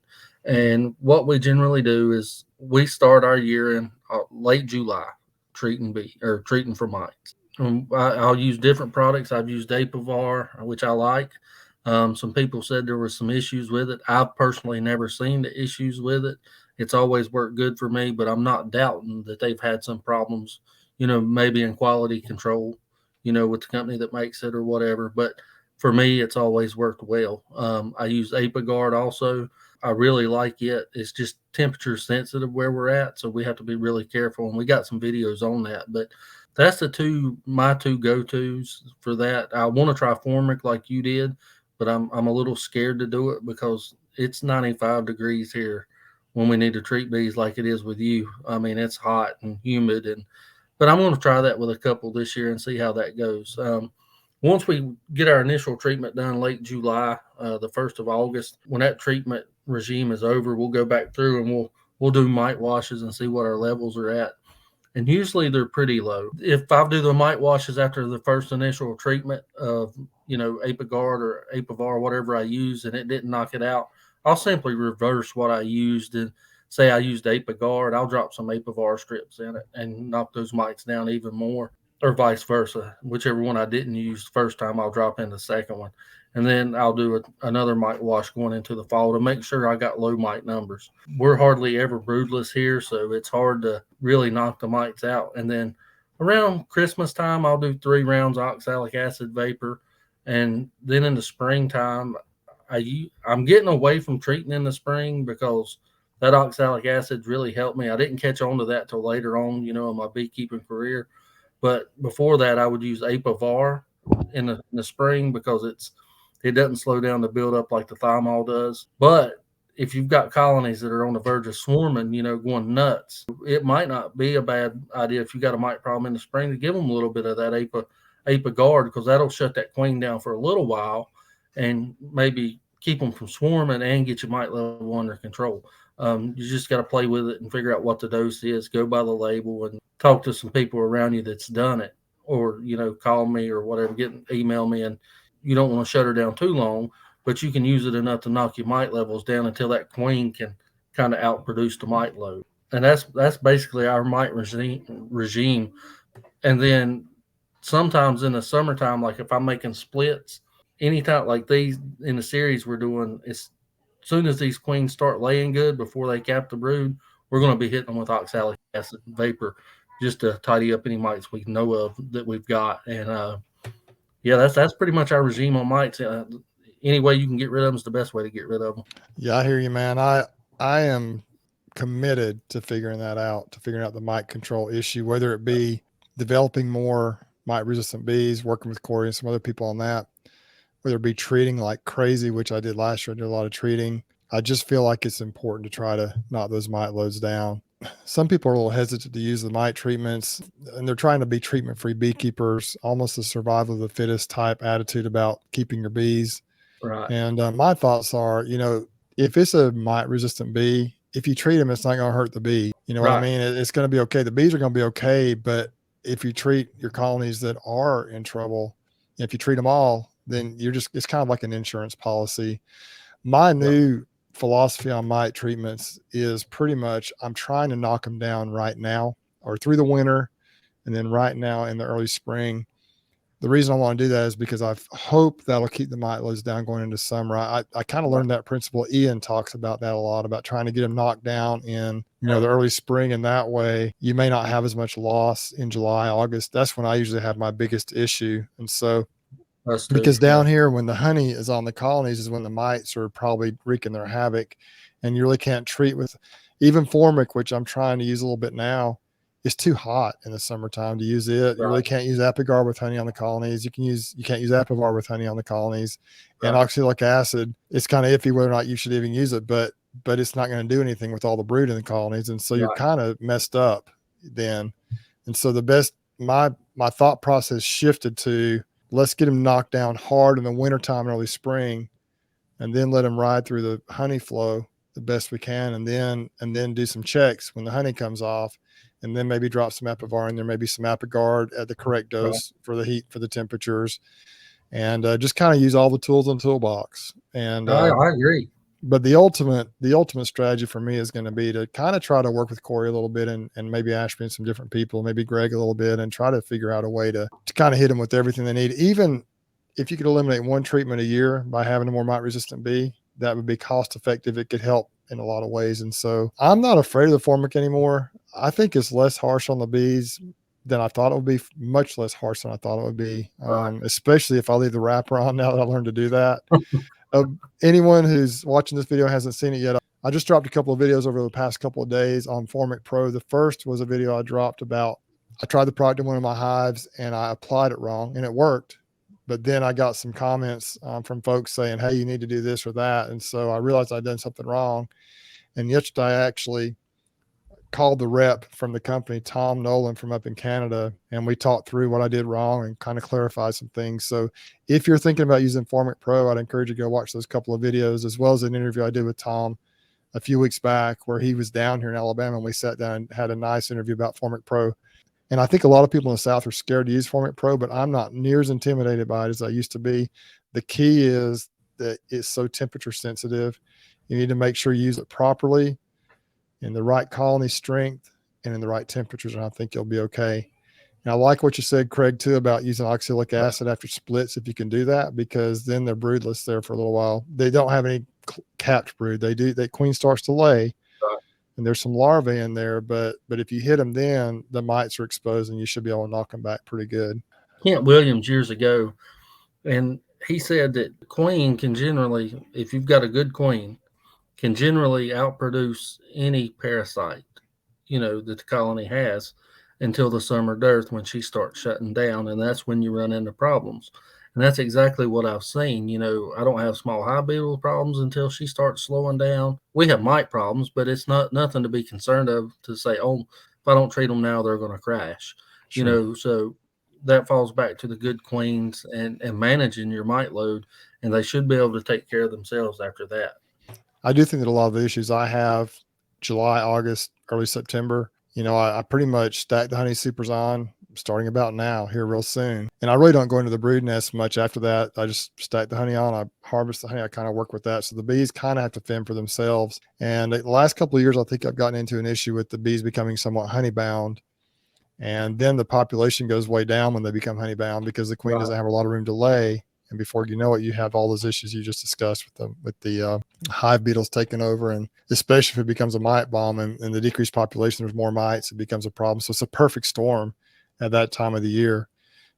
And what we generally do is we start our year in late July treating for mites. I'll use different products. I've used Apivar, which I like. Some people said there were some issues with it. I've personally never seen the issues with it. It's always worked good for me, but I'm not doubting that they've had some problems, maybe in quality control, with the company that makes it or whatever. But for me, it's always worked well. I use ApiGuard also. I really like it. It's just temperature sensitive where we're at, so we have to be really careful. And we got some videos on that, but that's my two go tos for that. I want to try Formic like you did, but I'm a little scared to do it because it's 95 degrees here when we need to treat bees like it is with you. I mean, it's hot and humid, but I'm going to try that with a couple this year and see how that goes. Once we get our initial treatment done late July, the 1st of August, when that treatment regime is over, we'll go back through and we'll do mite washes and see what our levels are at. And usually they're pretty low. If I do the mite washes after the first initial treatment of, Apigard or Apivar, whatever I use, and it didn't knock it out, I'll simply reverse what I used and say I used Apigard. I'll drop some Apivar strips in it and knock those mites down even more, or vice versa. Whichever one I didn't use the first time, I'll drop in the second one. And then I'll do another mite wash going into the fall to make sure I got low mite numbers. We're hardly ever broodless here, so it's hard to really knock the mites out. And then around Christmas time, I'll do 3 rounds oxalic acid vapor. And then in the springtime, I'm getting away from treating in the spring because that oxalic acid really helped me. I didn't catch on to that till later on, in my beekeeping career. But before that, I would use Apivar in the spring because it doesn't slow down the buildup like the thymol does. But if you've got colonies that are on the verge of swarming, going nuts, it might not be a bad idea if you got a mite problem in the spring to give them a little bit of that Apigard, because that'll shut that queen down for a little while and maybe keep them from swarming and get your mite level under control. You just got to play with it and figure out what the dose is, go by the label, and talk to some people around you that's done it, or call me or whatever, email me. And you don't want to shut her down too long, but you can use it enough to knock your mite levels down until that queen can kind of outproduce the mite load. And that's basically our mite regime. And then sometimes in the summertime, like if I'm making splits, anytime like these in the series we're doing, as soon as these queens start laying good before they cap the brood, we're going to be hitting them with oxalic acid vapor just to tidy up any mites we know of that we've got. And yeah, that's pretty much our regime on mites. Any way you can get rid of them is the best way to get rid of them. Yeah, I hear you, man. I am committed to figuring that out, to figuring out the mite control issue, whether it be developing more mite resistant bees, working with Corey and some other people on that, whether it be treating like crazy, which I did last year. I did a lot of treating. I just feel like it's important to try to knock those mite loads down. Some people are a little hesitant to use the mite treatments, and they're trying to be treatment-free beekeepers, almost a survival of the fittest type attitude about keeping your bees. Right. And my thoughts are, if it's a mite resistant bee, if you treat them, it's not going to hurt the bee. You know what I mean? It's going to be okay. The bees are going to be okay. But if you treat your colonies that are in trouble, if you treat them all, then it's kind of like an insurance policy. My new philosophy on mite treatments is pretty much I'm trying to knock them down right now or through the winter, and then right now in the early spring. The reason I want to do that is because I hope that'll keep the mite loads down going into summer. I kind of learned that principle. Ian talks about that a lot, about trying to get them knocked down in, the early spring. And that way you may not have as much loss in July, August. That's when I usually have my biggest issue. And so, because down here, when the honey is on the colonies is when the mites are probably wreaking their havoc, and you really can't treat with even formic, which I'm trying to use a little bit now. It's too hot in the summertime to use it. You really can't use Apigard with honey on the colonies. You can't use Apivar with honey on the colonies. And oxalic acid, it's kind of iffy whether or not you should even use it, but it's not going to do anything with all the brood in the colonies. And so you're kind of messed up then. And so my thought process shifted to, let's get them knocked down hard in the wintertime, early spring, and then let them ride through the honey flow the best we can. And then do some checks when the honey comes off, and then maybe drop some Apivar in there, maybe some Apigard at the correct dose for the heat, for the temperatures, and just kind of use all the tools in the toolbox. And I agree. But the ultimate strategy for me is going to be to kind of try to work with Corey a little bit, and maybe Ashby and some different people, maybe Greg a little bit, and try to figure out a way to kind of hit them with everything they need. Even if you could eliminate one treatment a year by having a more mite resistant bee, that would be cost effective. It could help in a lot of ways. And so I'm not afraid of the formic anymore. I think it's less harsh on the bees than I thought it would be, much less harsh than I thought it would be, especially if I leave the wrapper on now that I learned to do that. Anyone who's watching this video hasn't seen it yet, I just dropped a couple of videos over the past couple of days on Formic Pro. The first was a video I dropped about, I tried the product in one of my hives and I applied it wrong and it worked. But then I got some comments from folks saying, hey, you need to do this or that. And so I realized I'd done something wrong. And yesterday I actually called the rep from the company, Tom Nolan from up in Canada, and we talked through what I did wrong and kind of clarified some things. So if you're thinking about using Formic Pro, I'd encourage you to go watch those couple of videos, as well as an interview I did with Tom a few weeks back where he was down here in Alabama, and we sat down and had a nice interview about Formic Pro. And I think a lot of people in the South are scared to use Formic Pro, but I'm not near as intimidated by it as I used to be. The key is that it's so temperature sensitive. You need to make sure you use it properly in the right colony strength and in the right temperatures, and I think you'll be okay. And I like what you said, Craig, too, about using oxalic acid after splits, if you can do that, because then they're broodless there for a little while. They don't have any capped brood. That queen starts to lay, and there's some larvae in there, but if you hit them, then the mites are exposed, and you should be able to knock them back pretty good. Kent Williams years ago, and he said that the queen can generally, if you've got a good queen, can generally outproduce any parasite, that the colony has until the summer dearth, when she starts shutting down, and that's when you run into problems. And that's exactly what I've seen. I don't have small hive beetle problems until she starts slowing down. We have mite problems, but it's nothing to be concerned of to say, oh, if I don't treat them now, they're going to crash. Sure. So that falls back to the good queens and managing your mite load, and they should be able to take care of themselves after that. I do think that a lot of the issues I have July, August, early September, I pretty much stack the honey supers on starting about now, here real soon. And I really don't go into the brood nest much after that. I just stack the honey on, I harvest the honey, I kind of work with that. So the bees kind of have to fend for themselves. And the last couple of years, I think I've gotten into an issue with the bees becoming somewhat honey bound. And then the population goes way down when they become honey bound, because the queen doesn't have a lot of room to lay. And before you know it, you have all those issues you just discussed with the hive beetles taking over, and especially if it becomes a mite bomb and the decreased population, there's more mites, it becomes a problem. So it's a perfect storm at that time of the year.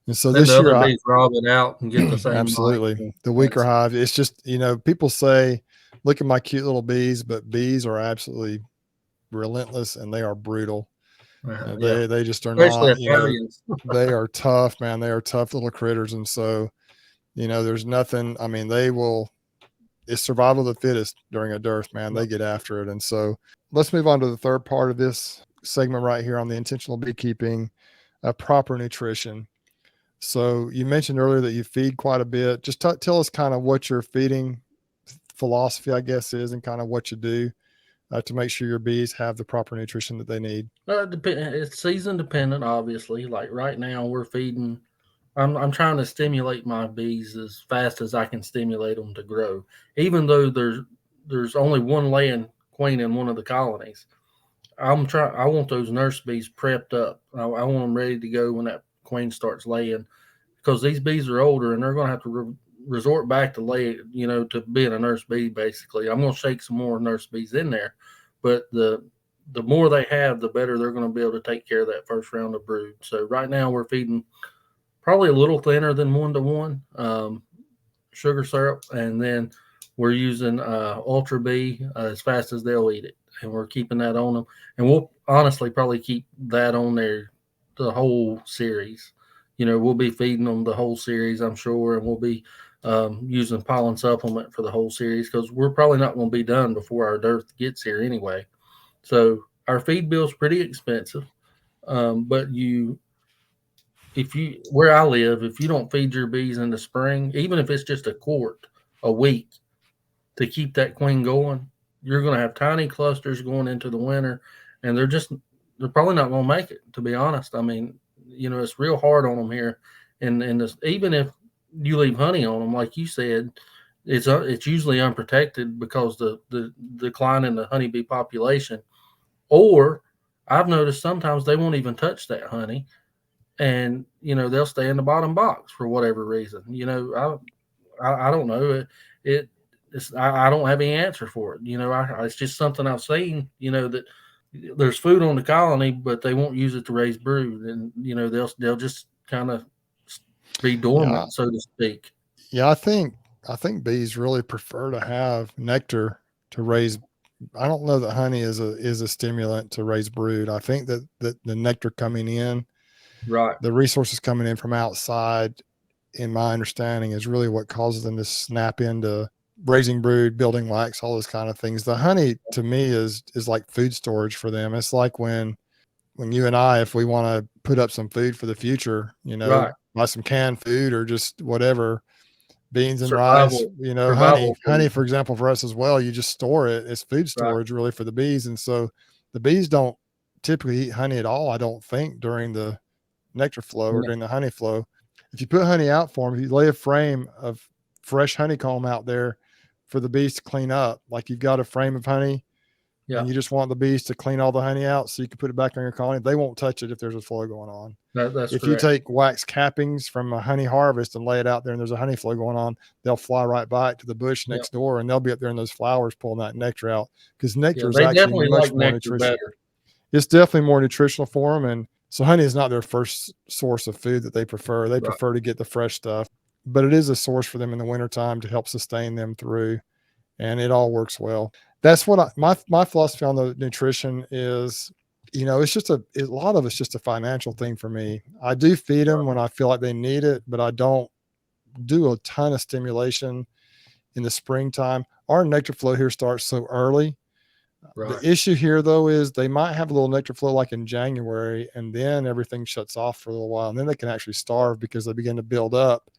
And so Then this the year, other bees rob it out and get the same absolutely, mite. the weaker hive. It's just, people say, look at my cute little bees, but bees are absolutely relentless, and they are brutal. Yeah. They just are Especially not, Italians. they are tough, man. They are tough little critters. And so, there's nothing, it's survival of the fittest during a dearth, man. They get after it. And so let's move on to the third part of this segment right here on the intentional beekeeping, proper nutrition. So you mentioned earlier that you feed quite a bit. Just tell us kind of what your feeding philosophy, I guess, is, and kind of what you do to make sure your bees have the proper nutrition that they need. It's season dependent, obviously. Like right now, we're feeding. I'm trying to stimulate my bees as fast as I can stimulate them to grow. Even though there's only one laying queen in one of the colonies, I want those nurse bees prepped up. I want them ready to go when that queen starts laying, because these bees are older and they're going to have to resort back to lay, to being a nurse bee. Basically, I'm going to shake some more nurse bees in there, but the more they have, the better they're going to be able to take care of that first round of brood. So right now we're feeding probably a little thinner than 1-to-1 sugar syrup, and then we're using Ultra B as fast as they'll eat it, and we're keeping that on them. And we'll honestly probably keep that on there the whole series. We'll be feeding them the whole series, I'm sure, and we'll be using pollen supplement for the whole series, because we're probably not going to be done before our dearth gets here anyway. So our feed bill is pretty expensive, but where I live, if you don't feed your bees in the spring, even if it's just a quart a week to keep that queen going, you're going to have tiny clusters going into the winter, and they're probably not going to make it, to be honest. It's real hard on them here, and even if you leave honey on them, like you said, it's usually unprotected because the decline in the honeybee population. Or I've noticed sometimes they won't even touch that honey, and they'll stay in the bottom box for whatever reason. I don't know. I don't have any answer for it. It's just something I've seen. That there's food on the colony, but they won't use it to raise brood, and they'll just kind of be dormant, so to speak. Yeah, I think bees really prefer to have nectar to raise. I don't know that honey is a stimulant to raise brood. I think that the nectar coming in, Right. the resources coming in from outside, in my understanding, is really what causes them to snap into raising brood, building wax, all those kind of things. The honey to me is like food storage for them. It's like when you and I, if we want to put up some food for the future, Right. buy some canned food or just whatever, beans and rice, Survival honey, food. for example, for us as well, you just store it. It's food Right. storage really for the bees. And so the bees don't typically eat honey at all, I don't think, during the nectar flow or No. during the honey flow. If you put honey out for them, if you lay a frame of fresh honeycomb out there for the bees to clean up, like you've got a frame of honey Yeah. and you just want the bees to clean all the honey out so you can put it back on your colony, they won't touch it if there's a flow going on. That's If you correct. take wax cappings from a honey harvest and lay it out there and there's a honey flow going on, they'll fly right by it to the bush Yeah. next door and they'll be up there in those flowers pulling that nectar out, because nectar Yeah, is they actually definitely much like more nectar nutritional. better. It's definitely more nutritional for them. And so honey is not their first source of food that they prefer. They Right. prefer to get the fresh stuff, but it is a source for them in the wintertime to help sustain them through. And it all works well. That's what my philosophy on the nutrition is. It's just a lot of it's just a financial thing for me. I do feed them when I feel like they need it, but I don't do a ton of stimulation in the springtime. Our nectar flow here starts so early. Right. The issue here, though, is they might have a little nectar flow like in January, and then everything shuts off for a little while, and then they can actually starve because they begin to build up.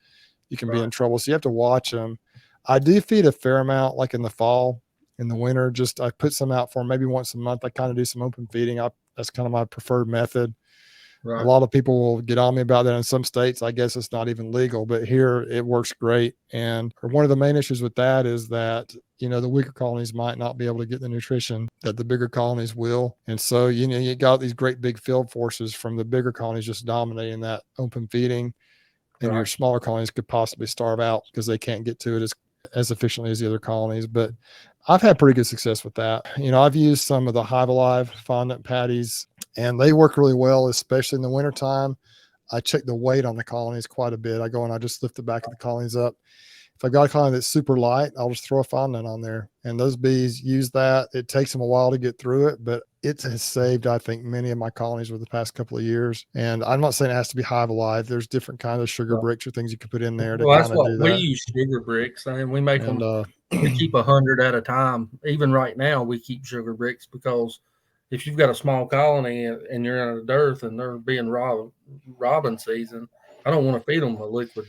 You can be in trouble. So you have to watch them. I do feed a fair amount, like in the fall, in the winter. Just I put some out for them maybe once a month. I kind of do some open feeding. That's kind of my preferred method. Right. A lot of people will get on me about that. In some states, I guess it's not even legal, but here it works great. And one of the main issues with that is that, the weaker colonies might not be able to get the nutrition that the bigger colonies will. And so, you got these great big field forces from the bigger colonies just dominating that open feeding. And your smaller colonies could possibly starve out because they can't get to it as efficiently as the other colonies. But I've had pretty good success with that. I've used some of the Hive Alive fondant patties, and they work really well, especially in the wintertime. I check the weight on the colonies quite a bit. I go and I just lift the back of the colonies up. If I've got a colony that's super light, I'll just throw a fondant on there. And those bees use that. It takes them a while to get through it, but it has saved, I think, many of my colonies over the past couple of years. And I'm not saying it has to be Hive Alive. There's different kinds of sugar bricks or things you can put in there to Well, that's kind of do what we that. use, sugar bricks. I mean, we make And them. We keep 100 at a time. Even right now, we keep sugar bricks because if you've got a small colony and you're in a dearth and they're being robin season, I don't want to feed them a liquid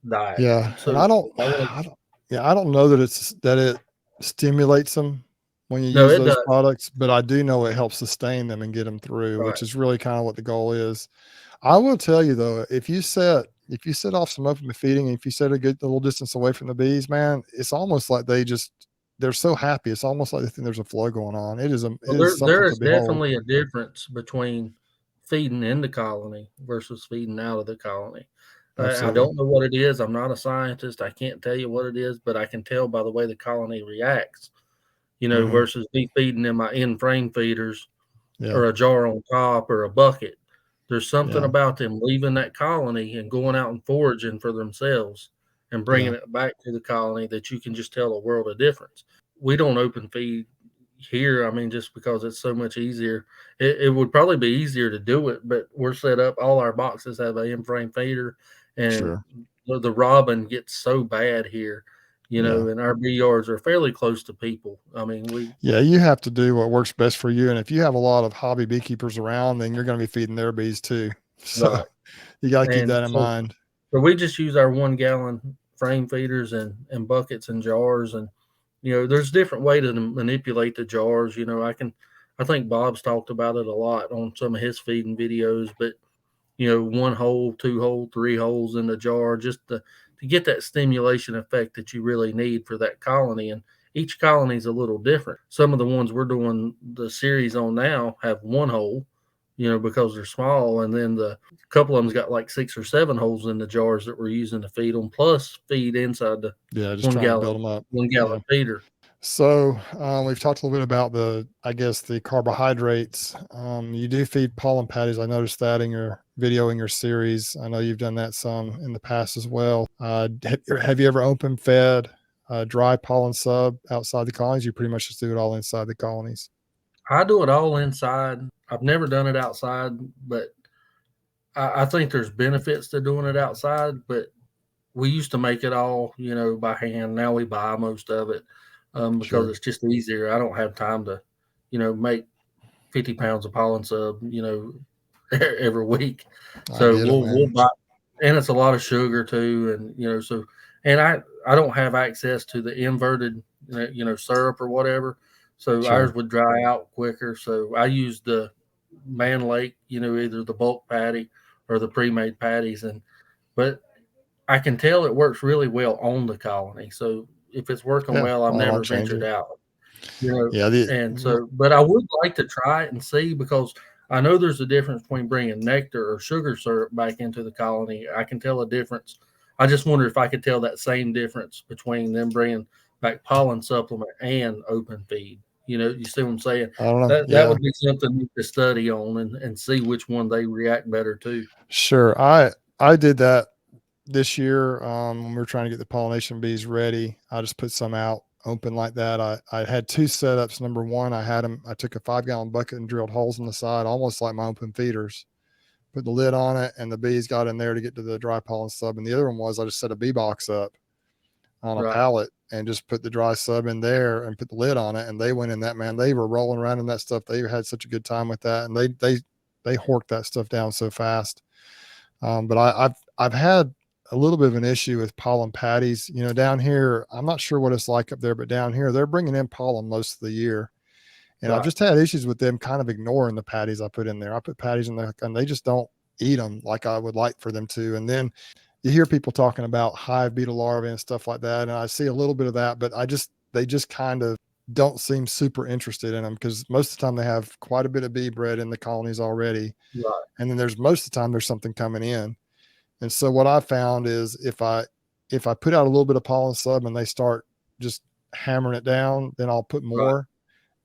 diet. yeah, So and I don't know that it stimulates them when you no, use it those does. products, but I do know it helps sustain them and get them through, Right. which is really kind of what the goal is. I will tell you though, if you set off some open feeding, and if you set a good little distance away from the bees, man, it's almost like they're so happy. It's almost like they think there's a flow going on. It is Well, there something to is behold. definitely a difference between feeding in the colony versus feeding out of the colony. I Absolutely. don't know what it is. I'm not a scientist. I can't tell you what it is, but I can tell by the way the colony reacts, versus me feeding them my in-frame feeders Yeah. or a jar on top or a bucket. There's something Yeah. about them leaving that colony and going out and foraging for themselves and bringing Yeah. it back to the colony that you can just tell a world of difference. We don't open feed here. I mean, just because it's so much easier. It would probably be easier to do it, but we're set up. All our boxes have an in-frame feeder, and Sure. the robin gets so bad here, Yeah. and our bee yards are fairly close to people. I mean, Yeah, you have to do what works best for you. And if you have a lot of hobby beekeepers around, then you're going to be feeding their bees too. So right. you got to keep And that in mind. so we just use our 1 gallon frame feeders and buckets and jars. And, there's different way to manipulate the jars. I think Bob's talked about it a lot on some of his feeding videos, but, 1 hole, 2 hole, 3 holes in the jar, just to get that stimulation effect that you really need for that colony. And each colony is a little different. Some of the ones we're doing the series on now have 1 hole, because they're small. And then the couple of them's got like 6 or 7 holes in the jars that we're using to feed them, plus feed inside the Yeah, just one trying to gallon build them up. one Yeah. gallon feeder. So we've talked a little bit about the carbohydrates. You do feed pollen patties. I noticed that in your video, in your series. I know you've done that some in the past as well. Have you ever open fed dry pollen sub outside the colonies? You pretty much just do it all inside the colonies. I do it all inside. I've never done it outside, but I think there's benefits to doing it outside. But we used to make it all, by hand. Now we buy most of it because Sure. it's just easier. I don't have time to, make 50 pounds of pollen sub, every week. I So get it, we'll man. buy, and it's a lot of sugar too, and so, and I don't have access to the inverted, syrup or whatever, so ours Sure. would dry out quicker. So I use the Man Lake, either the bulk patty or the pre-made patties, but I can tell it works really well on the colony. So if it's working Yeah. well, I've Well, I don't never change ventured it. out. You know, Yeah. and so, but I would like to try it and see, because I know there's a difference between bringing nectar or sugar syrup back into the colony. I can tell a difference. I just wonder if I could tell that same difference between them bringing back pollen supplement and open feed. You see what I'm saying? I don't know. That Yeah. would be something to study on and see which one they react better to. Sure. I did that this year, when we were trying to get the pollination bees ready. I just put some out open like that. I had two setups. Number one, I took a 5-gallon bucket and drilled holes in the side, almost like my open feeders, put the lid on it, and the bees got in there to get to the dry pollen sub. And the other one was I just set a bee box up on a Right. pallet and just put the dry sub in there and put the lid on it. And they went in that, man. They were rolling around in that stuff. They had such a good time with that. And they horked that stuff down so fast. But I've had a little bit of an issue with pollen patties. Down here, I'm not sure what it's like up there, but down here, they're bringing in pollen most of the year. And I've Right. just had issues with them kind of ignoring the patties I put in there. I put patties in there and they just don't eat them like I would like for them to. And then you hear people talking about hive beetle larvae and stuff like that. And I see a little bit of that, but they just kind of don't seem super interested in them, because most of the time they have quite a bit of bee bread in the colonies already. Right. And then most of the time there's something coming in. And so what I found is if I put out a little bit of pollen sub and they start just hammering it down, then I'll put Right. more.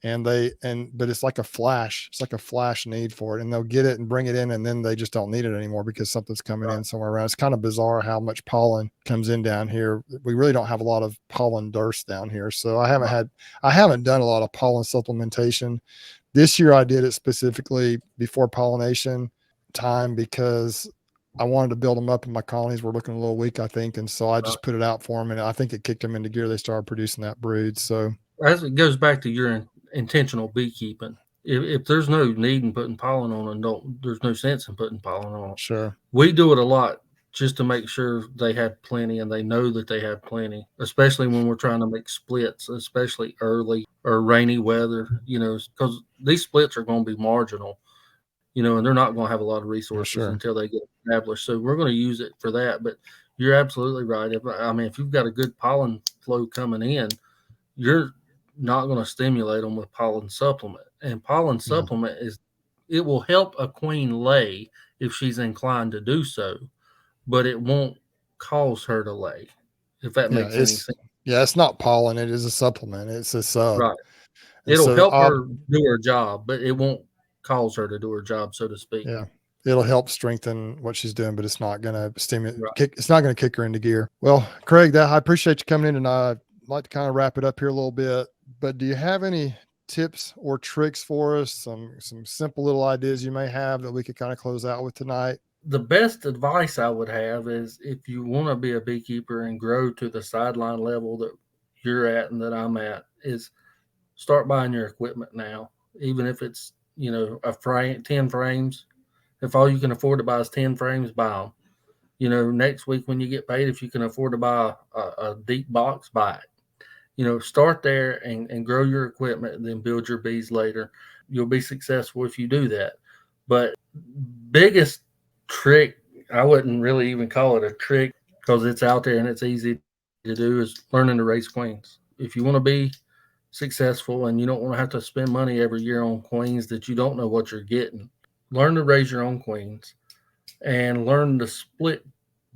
But it's like a flash. It's like a flash need for it. And they'll get it and bring it in, and then they just don't need it anymore because something's coming Right. in somewhere around. It's kind of bizarre how much pollen comes in down here. We really don't have a lot of pollen dearth down here. So Right. I haven't done a lot of pollen supplementation. This year I did it specifically before pollination time because I wanted to build them up, and my colonies were looking a little weak, I think. And so I Right. just put it out for them, and I think it kicked them into gear. They started producing that brood. So As it goes back to your intentional beekeeping. If there's no need in putting pollen on them, there's no sense in putting pollen on them. sure. We do it a lot just to make sure they have plenty and they know that they have plenty, especially when we're trying to make splits, especially early or rainy weather, because these splits are going to be marginal, and they're not going to have a lot of Yeah, resources sure. until they get established. So we're going to use it for that. But you're absolutely right. If you've got a good pollen flow coming in, you're not going to stimulate them with pollen supplement. And pollen Yeah. supplement it will help a queen lay if she's inclined to do so, but it won't cause her to lay, if that Yeah, makes any sense. it's not pollen, it is a supplement. It's a sub. Right. And It'll so help her do her job, but it won't cause her to do her job, so to speak. yeah, it'll help strengthen what she's doing, but it's not gonna stimulate Right. kick it's not gonna kick her into gear. Well, Craig, that I appreciate you coming in tonight. I'd like to kind of wrap it up here a little bit, but do you have any tips or tricks for us? Some simple little ideas you may have that we could kind of close out with tonight? The best advice I would have is, if you want to be a beekeeper and grow to the sideline level that you're at and that I'm at, is start buying your equipment now, even if it's, a frame, 10 frames. If all you can afford to buy is 10 frames, buy them. Next week when you get paid, if you can afford to buy a deep box, buy it. Start there and grow your equipment and then build your bees later. You'll be successful if you do that. But biggest trick, I wouldn't really even call it a trick because it's out there and it's easy to do, is learning to raise queens. If you want to be successful and you don't want to have to spend money every year on queens that you don't know what you're getting, learn to raise your own queens and learn to split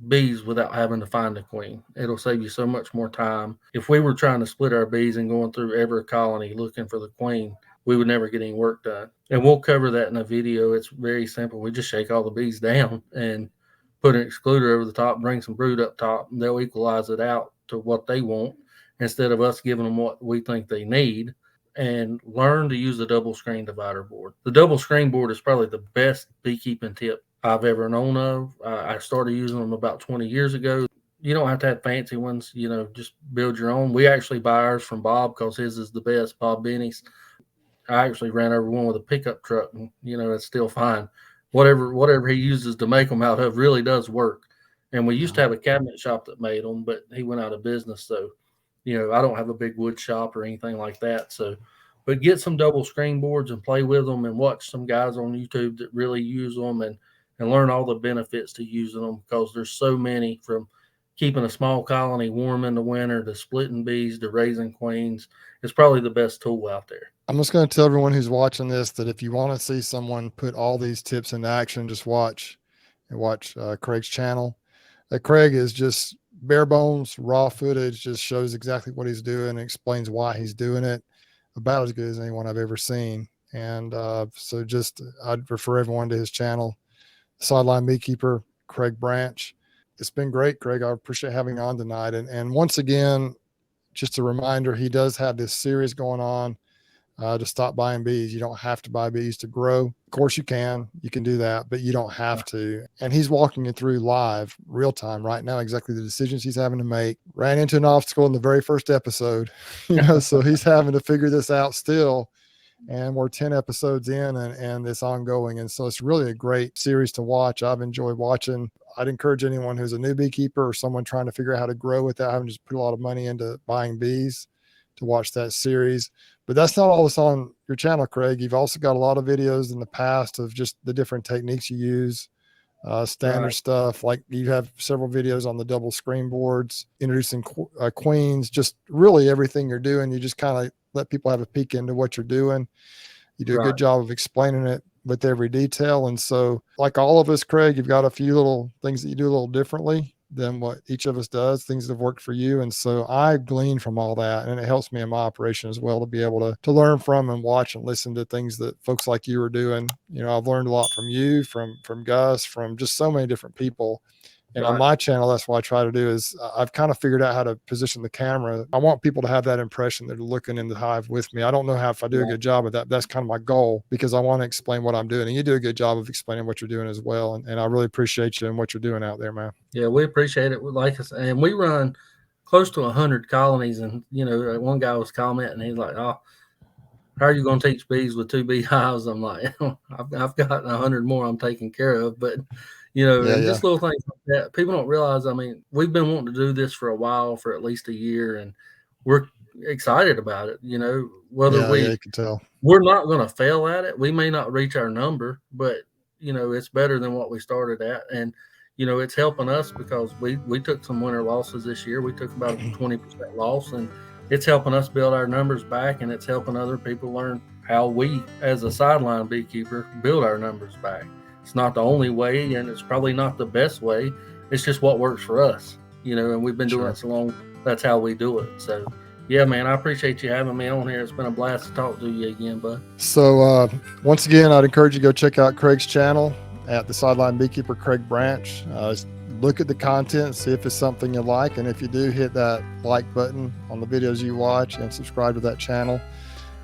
bees without having to find a queen. It'll save you so much more time. If we were trying to split our bees and going through every colony looking for the queen, we would never get any work done. And we'll cover that in a video. It's very simple. We just shake all the bees down and put an excluder over the top, bring some brood up top, and they'll equalize it out to what they want instead of us giving them what we think they need. And learn to use the double screen divider board. The double screen board is probably the best beekeeping tip I've ever known of. I started using them about 20 years ago. you don't have to have fancy ones, just build your own. We actually buy ours from Bob because his is the best, Bob Benny's. I actually ran over one with a pickup truck, and it's still fine. Whatever he uses to make them out of really does work. And we used to have a cabinet shop that made them, but he went out of business. So, I don't have a big wood shop or anything like that. So, but get some double screen boards and play with them, and watch some guys on YouTube that really use them, and learn all the benefits to using them, because there's so many, from keeping a small colony warm in the winter to splitting bees to raising queens. It's probably the best tool out there. I'm just going to tell everyone who's watching this that if you want to see someone put all these tips into action, just watch Craig's channel. Craig is just bare bones, raw footage, just shows exactly what he's doing and explains why he's doing it about as good as anyone I've ever seen. And so I'd refer everyone to his channel, Sideline Beekeeper, Craig Branch. It's been great, Craig. I appreciate having you on tonight. And once again, just a reminder, he does have this series going on to stop buying bees. You don't have to buy bees to grow. Of course you can do that, but you don't have to. And he's walking you through live, real time right now, exactly the decisions he's having to make. Ran into an obstacle in the very first episode, so he's having to figure this out still. And we're 10 episodes in, and it's ongoing. And so it's really a great series to watch. I've enjoyed watching. I'd encourage anyone who's a new beekeeper or someone trying to figure out how to grow without having to just put a lot of money into buying bees to watch that series. But that's not all that's on your channel, Craig. You've also got a lot of videos in the past of just the different techniques you use, standard stuff. Like you have several videos on the double screen boards, introducing queens, just really everything you're doing. You just kind of let people have a peek into what you're doing. You do a good job of explaining it with every detail. And so, like all of us, Craig, you've got a few little things that you do a little differently than what each of us does, things that have worked for you. And so I glean from all that, and it helps me in my operation as well to be able to learn from and watch and listen to things that folks like you are doing. I've learned a lot from you, from Gus, from just so many different people. And on my channel, that's what I try to do is I've kind of figured out how to position the camera. I want people to have that impression that they're looking in the hive with me. I don't know how if I do a good job of that. That's kind of my goal, because I want to explain what I'm doing. And you do a good job of explaining what you're doing as well. And I really appreciate you and what you're doing out there, man. Yeah, we appreciate it. Like us, and we run close to 100 colonies. And, one guy was commenting, he's like, "Oh, how are you going to teach bees with 2 beehives?" I'm like, I've got 100 more I'm taking care of. But, just little things like that. People don't realize, we've been wanting to do this for a while, for at least a year, and we're excited about it. Whether you can tell. We're not going to fail at it. We may not reach our number, but, it's better than what we started at. And, it's helping us because we took some winter losses this year. We took about a 20% loss, and it's helping us build our numbers back, and it's helping other people learn how we, as a sideline beekeeper, build our numbers back. It's not the only way, and it's probably not the best way. It's just what works for us, and we've been doing it so long. That's how we do it. So, yeah, man, I appreciate you having me on here. It's been a blast to talk to you again, bud. So once again, I'd encourage you to go check out Craig's channel at the Sideline Beekeeper, Craig Branch. Look at the content, see if it's something you like. And if you do, hit that like button on the videos you watch and subscribe to that channel.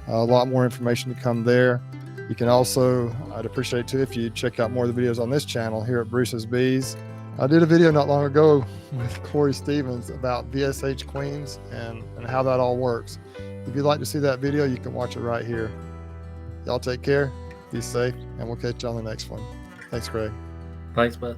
A lot more information to come there. You can also, I'd appreciate too if you check out more of the videos on this channel here at Bruce's Bees. I did a video not long ago with Corey Stevens about VSH queens and how that all works. If you'd like to see that video, you can watch it right here. Y'all take care, be safe, and we'll catch you on the next one. Thanks, Craig. Thanks, bud.